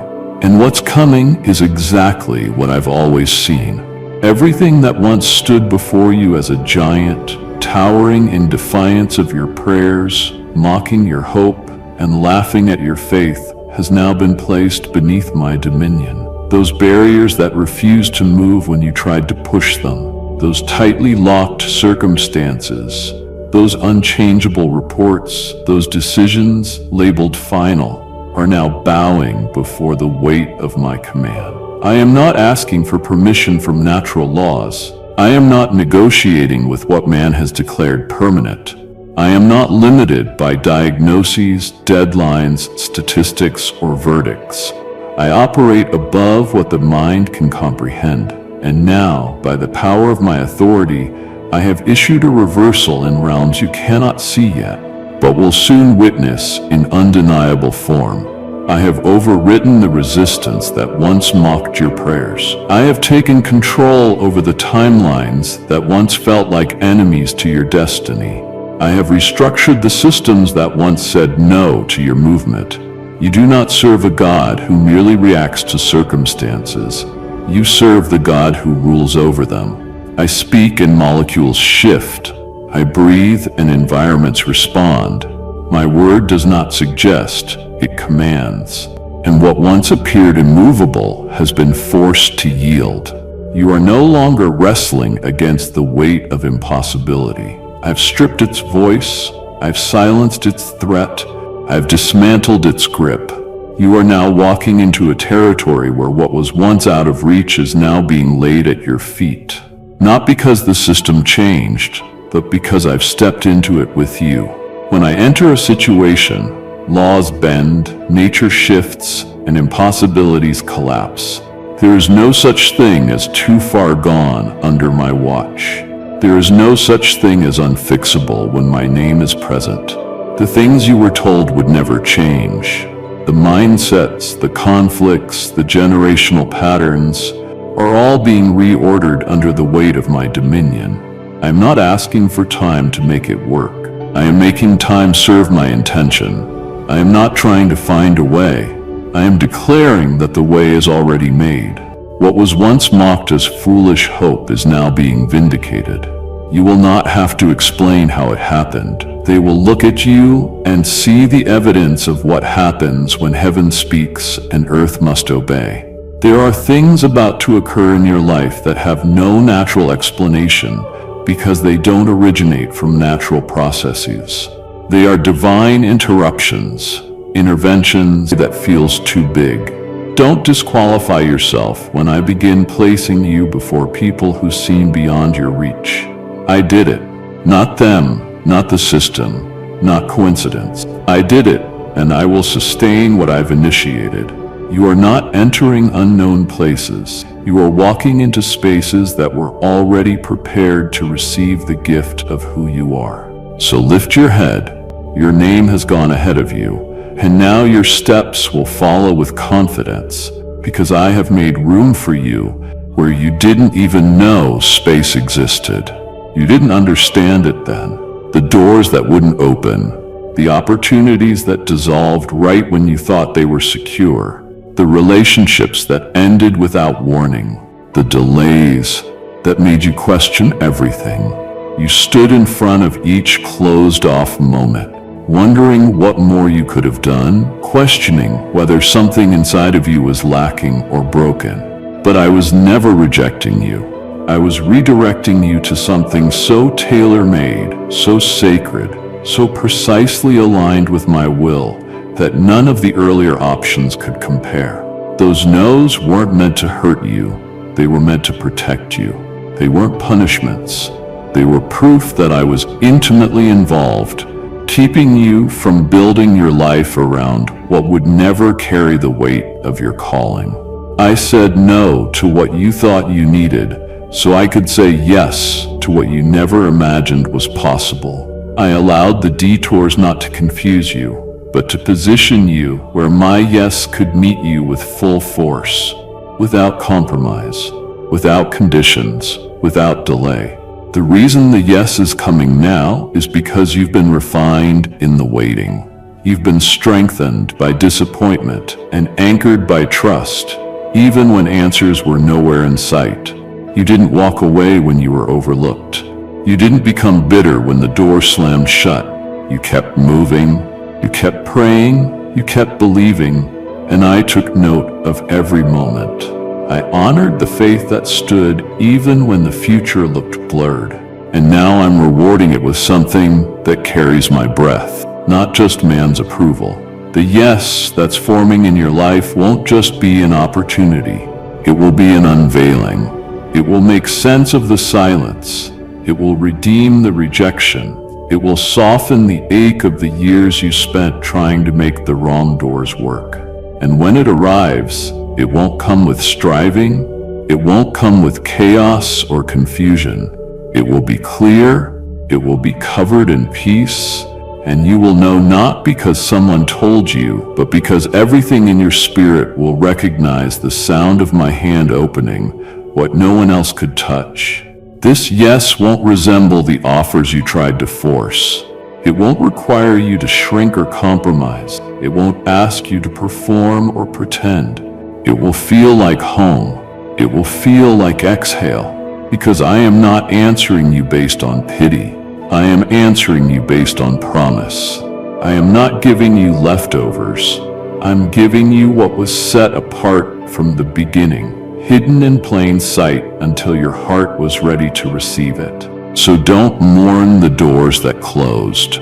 And what's coming is exactly what I've always seen. Everything that once stood before you as a giant, towering in defiance of your prayers, mocking your hope, and laughing at your faith, has now been placed beneath my dominion. Those barriers that refused to move when you tried to push them, those tightly locked circumstances, those unchangeable reports, those decisions labeled final, are now bowing before the weight of my command. I am not asking for permission from natural laws. I am not negotiating with what man has declared permanent. I am not limited by diagnoses, deadlines, statistics, or verdicts. I operate above what the mind can comprehend, and now, by the power of my authority, I have issued a reversal in realms you cannot see yet, but will soon witness in undeniable form. I have overwritten the resistance that once mocked your prayers. I have taken control over the timelines that once felt like enemies to your destiny. I have restructured the systems that once said no to your movement. You do not serve a God who merely reacts to circumstances. You serve the God who rules over them. I speak and molecules shift. I breathe and environments respond. My word does not suggest, it commands. And what once appeared immovable has been forced to yield. You are no longer wrestling against the weight of impossibility. I've stripped its voice. I've silenced its threat. I've dismantled its grip. You are now walking into a territory where what was once out of reach is now being laid at your feet. Not because the system changed, but because I've stepped into it with you. When I enter a situation, laws bend, nature shifts, and impossibilities collapse. There is no such thing as too far gone under my watch. There is no such thing as unfixable when my name is present. The things you were told would never change, the mindsets, the conflicts, the generational patterns, are all being reordered under the weight of my dominion. I am not asking for time to make it work. I am making time serve my intention. I am not trying to find a way. I am declaring that the way is already made. What was once mocked as foolish hope is now being vindicated. You will not have to explain how it happened. They will look at you and see the evidence of what happens when heaven speaks and earth must obey. There are things about to occur in your life that have no natural explanation because they don't originate from natural processes. They are divine interruptions, interventions that feels too big. Don't disqualify yourself when I begin placing you before people who seem beyond your reach. I did it. Not them, not the system, not coincidence. I did it, and I will sustain what I've initiated. You are not entering unknown places. You are walking into spaces that were already prepared to receive the gift of who you are. So lift your head. Your name has gone ahead of you, and now your steps will follow with confidence, because I have made room for you where you didn't even know space existed. You didn't understand it then. The doors that wouldn't open, the opportunities that dissolved right when you thought they were secure, the relationships that ended without warning, the delays that made you question everything. You stood in front of each closed-off moment, wondering what more you could have done, questioning whether something inside of you was lacking or broken. But I was never rejecting you. I was redirecting you to something so tailor-made, so sacred, so precisely aligned with my will that none of the earlier options could compare. Those no's weren't meant to hurt you. They were meant to protect you. They weren't punishments. They were proof that I was intimately involved, keeping you from building your life around what would never carry the weight of your calling. I said no to what you thought you needed, so I could say yes to what you never imagined was possible. I allowed the detours not to confuse you, but to position you where my yes could meet you with full force, without compromise, without conditions, without delay. The reason the yes is coming now is because you've been refined in the waiting. You've been strengthened by disappointment and anchored by trust, even when answers were nowhere in sight. You didn't walk away when you were overlooked. You didn't become bitter when the door slammed shut. You kept moving, you kept praying, you kept believing, and I took note of every moment. I honored the faith that stood even when the future looked blurred. And now I'm rewarding it with something that carries my breath, not just man's approval. The yes that's forming in your life won't just be an opportunity. It will be an unveiling. It will make sense of the silence. It will redeem the rejection. It will soften the ache of the years you spent trying to make the wrong doors work. And when it arrives, it won't come with striving. It won't come with chaos or confusion. It will be clear. It will be covered in peace. And you will know not because someone told you, but because everything in your spirit will recognize the sound of my hand opening what no one else could touch. This yes won't resemble the offers you tried to force. It won't require you to shrink or compromise. It won't ask you to perform or pretend. It will feel like home. It will feel like exhale, because I am not answering you based on pity. I am answering you based on promise. I am not giving you leftovers. I'm giving you what was set apart from the beginning, hidden in plain sight until your heart was ready to receive it. So don't mourn the doors that closed.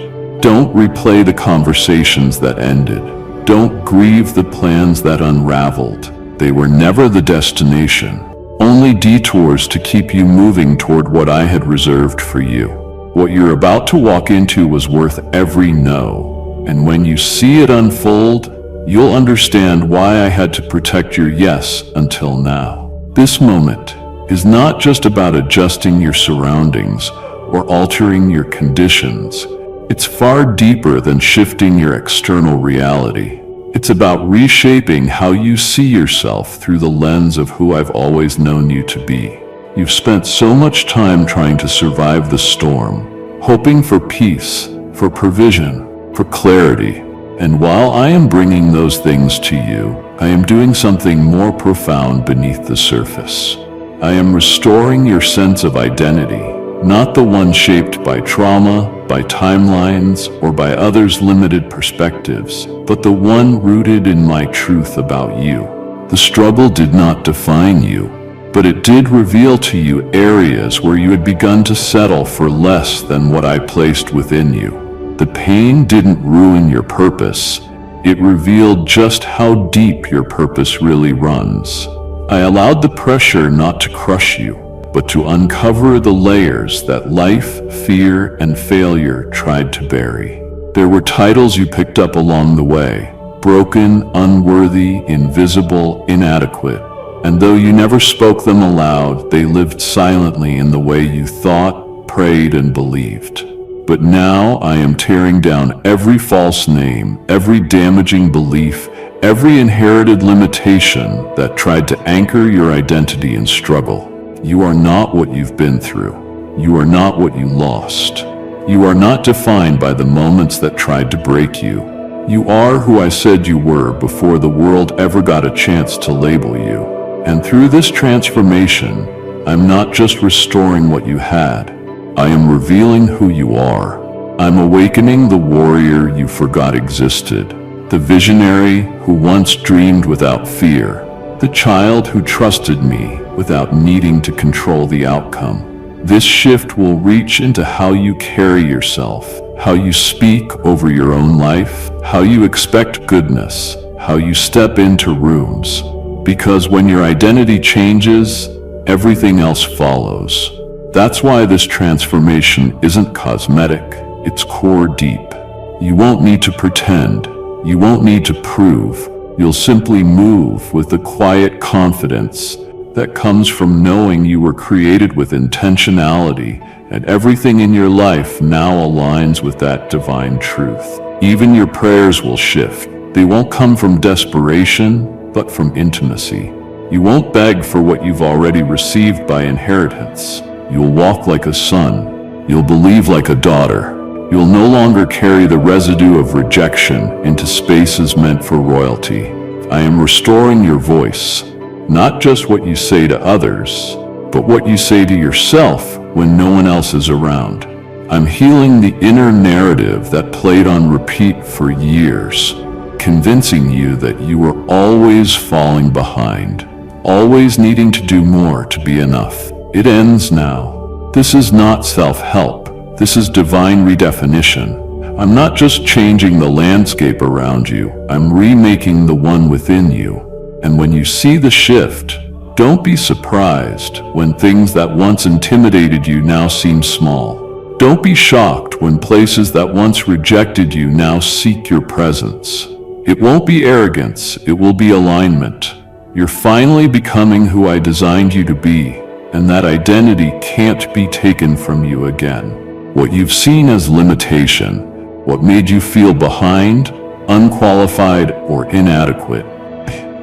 Don't replay the conversations that ended. Don't grieve the plans that unraveled. They were never the destination, only detours to keep you moving toward what I had reserved for you. What you're about to walk into was worth every no, and when you see it unfold, you'll understand why I had to protect your yes until now. This moment is not just about adjusting your surroundings or altering your conditions. It's far deeper than shifting your external reality. It's about reshaping how you see yourself through the lens of who I've always known you to be. You've spent so much time trying to survive the storm, hoping for peace, for provision, for clarity. And while I am bringing those things to you, I am doing something more profound beneath the surface. I am restoring your sense of identity, not the one shaped by trauma, by timelines, or by others' limited perspectives, but the one rooted in my truth about you. The struggle did not define you, but it did reveal to you areas where you had begun to settle for less than what I placed within you. The pain didn't ruin your purpose. It revealed just how deep your purpose really runs. I allowed the pressure not to crush you, but to uncover the layers that life, fear, and failure tried to bury. There were titles you picked up along the way: broken, unworthy, invisible, inadequate. And though you never spoke them aloud, they lived silently in the way you thought, prayed, and believed. But now I am tearing down every false name, every damaging belief, every inherited limitation that tried to anchor your identity in struggle. You are not what you've been through. You are not what you lost. You are not defined by the moments that tried to break you. You are who I said you were before the world ever got a chance to label you. And through this transformation, I'm not just restoring what you had. I am revealing who you are. I'm awakening the warrior you forgot existed, the visionary who once dreamed without fear, the child who trusted me without needing to control the outcome. This shift will reach into how you carry yourself, how you speak over your own life, how you expect goodness, how you step into rooms. Because when your identity changes, everything else follows. That's why this transformation isn't cosmetic, it's core deep. You won't need to pretend, you won't need to prove. You'll simply move with the quiet confidence that comes from knowing you were created with intentionality, and everything in your life now aligns with that divine truth. Even your prayers will shift. They won't come from desperation, but from intimacy. You won't beg for what you've already received by inheritance. You'll walk like a son. You'll believe like a daughter. You'll no longer carry the residue of rejection into spaces meant for royalty. I am restoring your voice, not just what you say to others, but what you say to yourself when no one else is around. I'm healing the inner narrative that played on repeat for years, convincing you that you were always falling behind, always needing to do more to be enough. It ends now. This is not self-help. This is divine redefinition. I'm not just changing the landscape around you, I'm remaking the one within you. And when you see the shift, don't be surprised when things that once intimidated you now seem small. Don't be shocked when places that once rejected you now seek your presence. It won't be arrogance, it will be alignment. You're finally becoming who I designed you to be, and that identity can't be taken from you again. What you've seen as limitation, what made you feel behind, unqualified, or inadequate,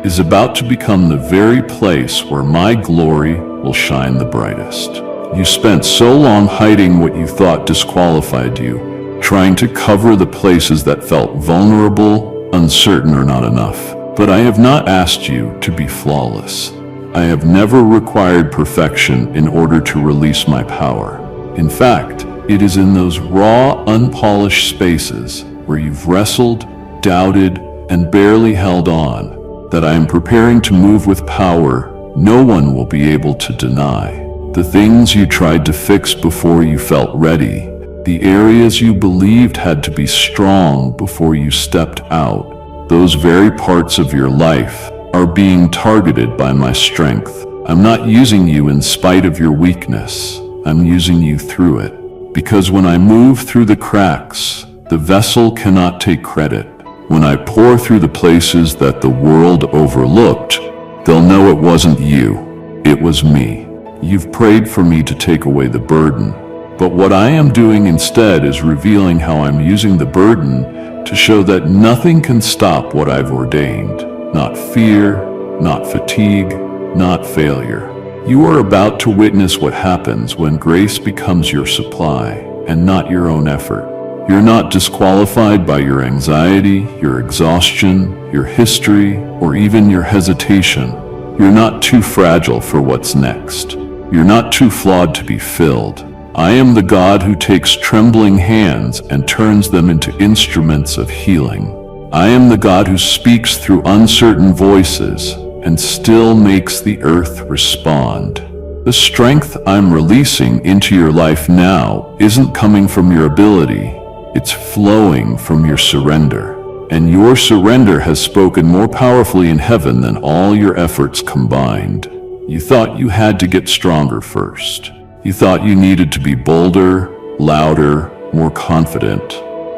is about to become the very place where my glory will shine the brightest. You spent so long hiding what you thought disqualified you, trying to cover the places that felt vulnerable, uncertain, or not enough. But I have not asked you to be flawless. I have never required perfection in order to release my power. In fact, it is in those raw, unpolished spaces where you've wrestled, doubted, and barely held on that I am preparing to move with power no one will be able to deny. The things you tried to fix before you felt ready, the areas you believed had to be strong before you stepped out, those very parts of your life are being targeted by my strength. I'm not using you in spite of your weakness. I'm using you through it. Because when I move through the cracks, the vessel cannot take credit. When I pour through the places that the world overlooked, they'll know it wasn't you, it was me. You've prayed for me to take away the burden, but what I am doing instead is revealing how I'm using the burden to show that nothing can stop what I've ordained. Not fear, not fatigue, not failure. You are about to witness what happens when grace becomes your supply and not your own effort. You're not disqualified by your anxiety, your exhaustion, your history, or even your hesitation. You're not too fragile for what's next. You're not too flawed to be filled. I am the God who takes trembling hands and turns them into instruments of healing. I am the God who speaks through uncertain voices and still makes the earth respond. The strength I'm releasing into your life now isn't coming from your ability, it's flowing from your surrender. And your surrender has spoken more powerfully in heaven than all your efforts combined. You thought you had to get stronger first. You thought you needed to be bolder, louder, more confident.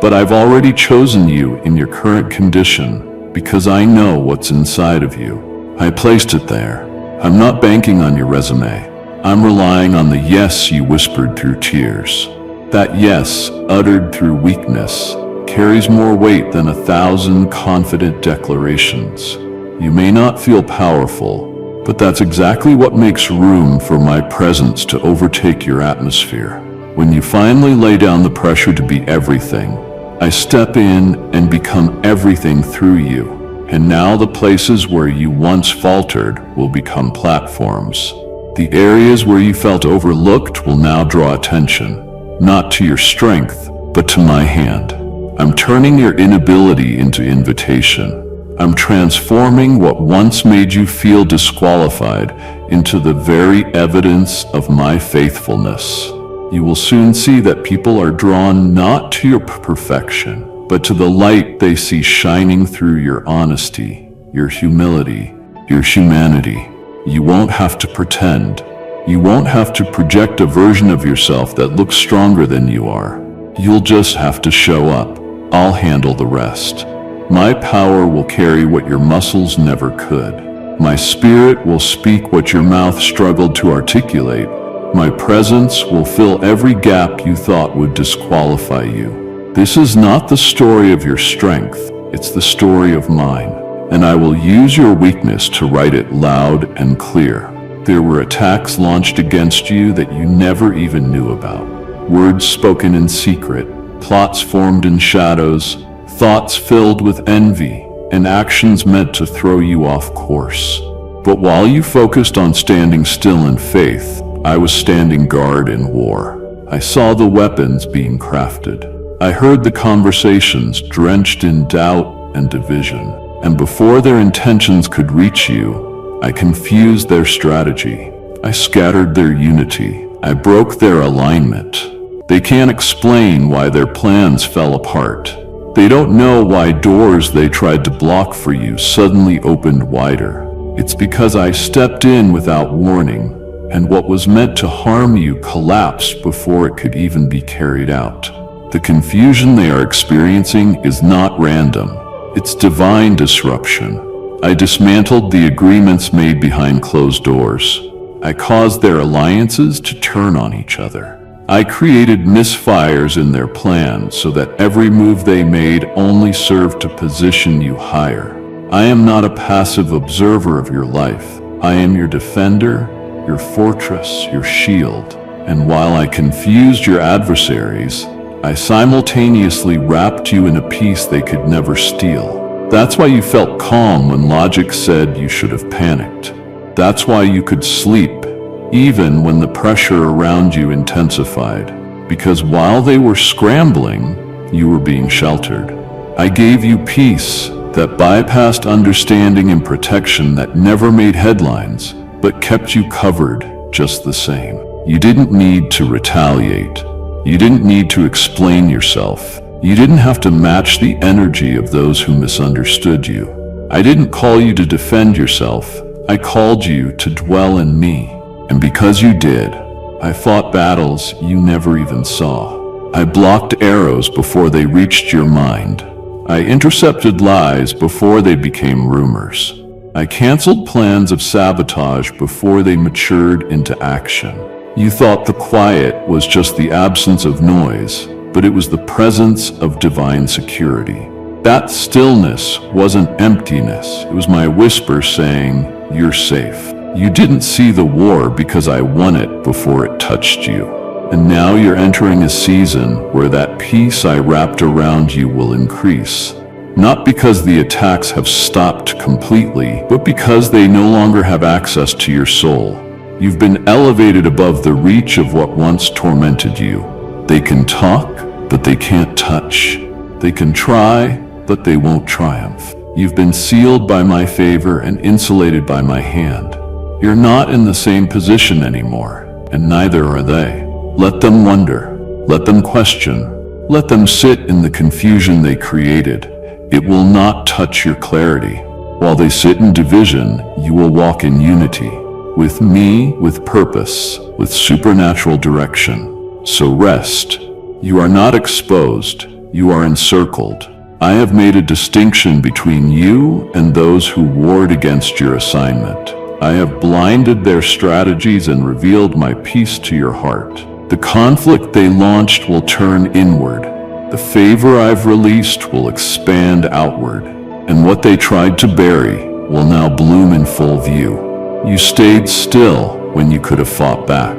But I've already chosen you in your current condition because I know what's inside of you. I placed it there. I'm not banking on your resume. I'm relying on the yes you whispered through tears. That yes, uttered through weakness, carries more weight than 1,000 confident declarations. You may not feel powerful, but that's exactly what makes room for my presence to overtake your atmosphere. When you finally lay down the pressure to be everything, I step in and become everything through you. And now the places where you once faltered will become platforms. The areas where you felt overlooked will now draw attention, not to your strength, but to my hand. I'm turning your inability into invitation. I'm transforming what once made you feel disqualified into the very evidence of my faithfulness. You will soon see that people are drawn not to your perfection, but to the light they see shining through your honesty, your humility, your humanity. You won't have to pretend. You won't have to project a version of yourself that looks stronger than you are. You'll just have to show up. I'll handle the rest. My power will carry what your muscles never could. My spirit will speak what your mouth struggled to articulate. My presence will fill every gap you thought would disqualify you. This is not the story of your strength, it's the story of mine, and I will use your weakness to write it loud and clear. There were attacks launched against you that you never even knew about. Words spoken in secret, plots formed in shadows, thoughts filled with envy, and actions meant to throw you off course. But while you focused on standing still in faith, I was standing guard in war. I saw the weapons being crafted. I heard the conversations drenched in doubt and division, and before their intentions could reach you, I confused their strategy. I scattered their unity. I broke their alignment. They can't explain why their plans fell apart. They don't know why doors they tried to block for you suddenly opened wider. It's because I stepped in without warning, and what was meant to harm you collapsed before it could even be carried out. The confusion they are experiencing is not random. It's divine disruption. I dismantled the agreements made behind closed doors. I caused their alliances to turn on each other. I created misfires in their plans so that every move they made only served to position you higher. I am not a passive observer of your life. I am your defender, your fortress, your shield. And while I confused your adversaries, I simultaneously wrapped you in a peace they could never steal. That's why you felt calm when logic said you should have panicked. That's why you could sleep, even when the pressure around you intensified. Because while they were scrambling, you were being sheltered. I gave you peace that bypassed understanding and protection that never made headlines, but kept you covered just the same. You didn't need to retaliate. You didn't need to explain yourself. You didn't have to match the energy of those who misunderstood you. I didn't call you to defend yourself. I called you to dwell in me. And because you did, I fought battles you never even saw. I blocked arrows before they reached your mind. I intercepted lies before they became rumors. I canceled plans of sabotage before they matured into action. You thought the quiet was just the absence of noise, but it was the presence of divine security. That stillness wasn't emptiness. It was my whisper saying, "You're safe." You didn't see the war because I won it before it touched you. And now you're entering a season where that peace I wrapped around you will increase. Not because the attacks have stopped completely, but because they no longer have access to your soul. You've been elevated above the reach of what once tormented you. They can talk, but they can't touch. They can try, but they won't triumph. You've been sealed by my favor and insulated by my hand. You're not in the same position anymore, and neither are they. Let them wonder. Let them question. Let them sit in the confusion they created. It will not touch your clarity. While they sit in division, you will walk in unity. With me, with purpose, with supernatural direction. So rest. You are not exposed. You are encircled. I have made a distinction between you and those who warred against your assignment. I have blinded their strategies and revealed my peace to your heart. The conflict they launched will turn inward. The favor I've released will expand outward. And what they tried to bury will now bloom in full view. You stayed still when you could have fought back.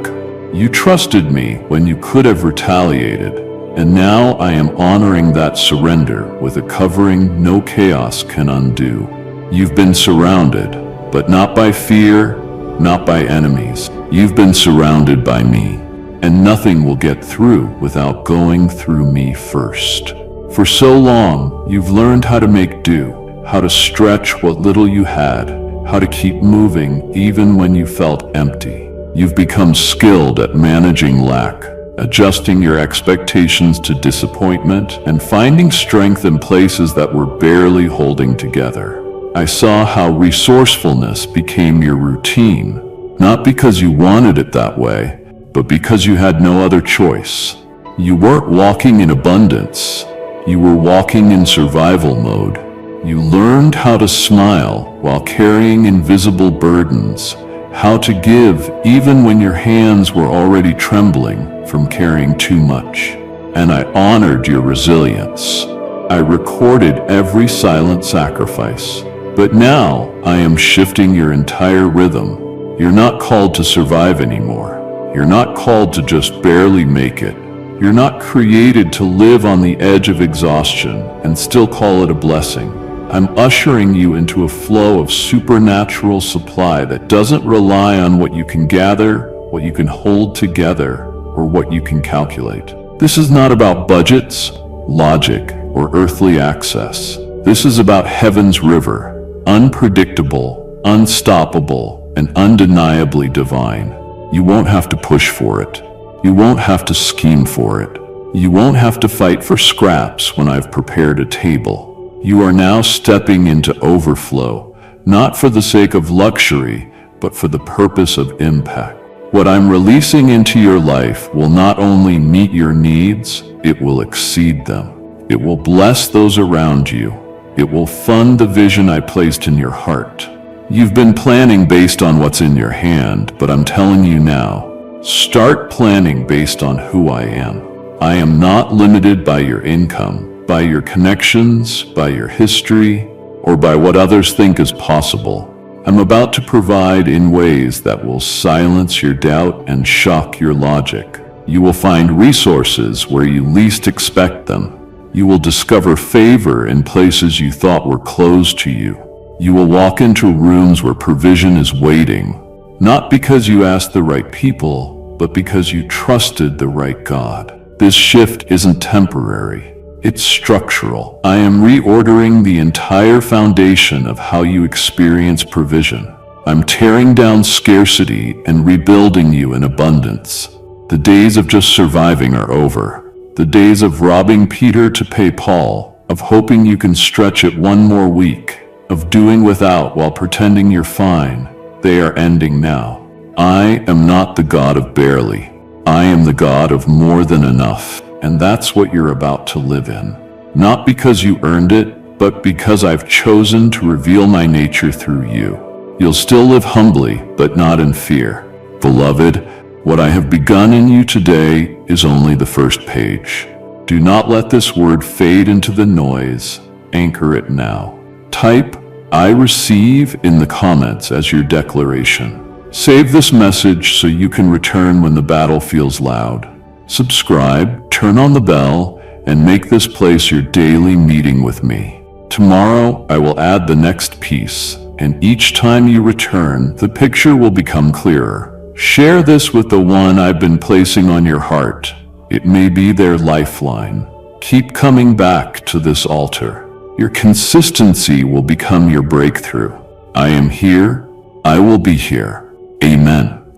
You trusted me when you could have retaliated. And now I am honoring that surrender with a covering no chaos can undo. You've been surrounded, but not by fear, not by enemies. You've been surrounded by me, and nothing will get through without going through me first. For so long, you've learned how to make do, how to stretch what little you had, how to keep moving even when you felt empty. You've become skilled at managing lack, adjusting your expectations to disappointment, and finding strength in places that were barely holding together. I saw how resourcefulness became your routine, not because you wanted it that way, but because you had no other choice. You weren't walking in abundance. You were walking in survival mode. You learned how to smile while carrying invisible burdens, how to give even when your hands were already trembling from carrying too much. And I honored your resilience. I recorded every silent sacrifice. But now I am shifting your entire rhythm. You're not called to survive anymore. You're not called to just barely make it. You're not created to live on the edge of exhaustion and still call it a blessing. I'm ushering you into a flow of supernatural supply that doesn't rely on what you can gather, what you can hold together, or what you can calculate. This is not about budgets, logic, or earthly access. This is about heaven's river, unpredictable, unstoppable, and undeniably divine. You won't have to push for it. You won't have to scheme for it. You won't have to fight for scraps when I've prepared a table. You are now stepping into overflow, not for the sake of luxury, but for the purpose of impact. What I'm releasing into your life will not only meet your needs, it will exceed them. It will bless those around you. It will fund the vision I placed in your heart. You've been planning based on what's in your hand, but I'm telling you now, start planning based on who I am. I am not limited by your income, by your connections, by your history, or by what others think is possible. I'm about to provide in ways that will silence your doubt and shock your logic. You will find resources where you least expect them. You will discover favor in places you thought were closed to you. You will walk into rooms where provision is waiting, not because you asked the right people, but because you trusted the right God. This shift isn't temporary. It's structural. I am reordering the entire foundation of how you experience provision. I'm tearing down scarcity and rebuilding you in abundance. The days of just surviving are over. The days of robbing Peter to pay Paul, of hoping you can stretch it one more week, of doing without while pretending you're fine, they are ending now. I am not the God of barely. I am the God of more than enough. And that's what you're about to live in. not because you earned it, but because I've chosen to reveal my nature through you. You'll still live humbly, but not in fear. Beloved, what I have begun in you today is only the first page. Do not let this word fade into the noise. Anchor it now. Type, "I receive" in the comments as your declaration. Save this message so you can return when the battle feels loud. Subscribe, turn on the bell, and make this place your daily meeting with me. Tomorrow, I will add the next piece, and each time you return, the picture will become clearer. Share this with the one I've been placing on your heart. It may be their lifeline. Keep coming back to this altar. Your consistency will become your breakthrough. I am here. I will be here. Amen.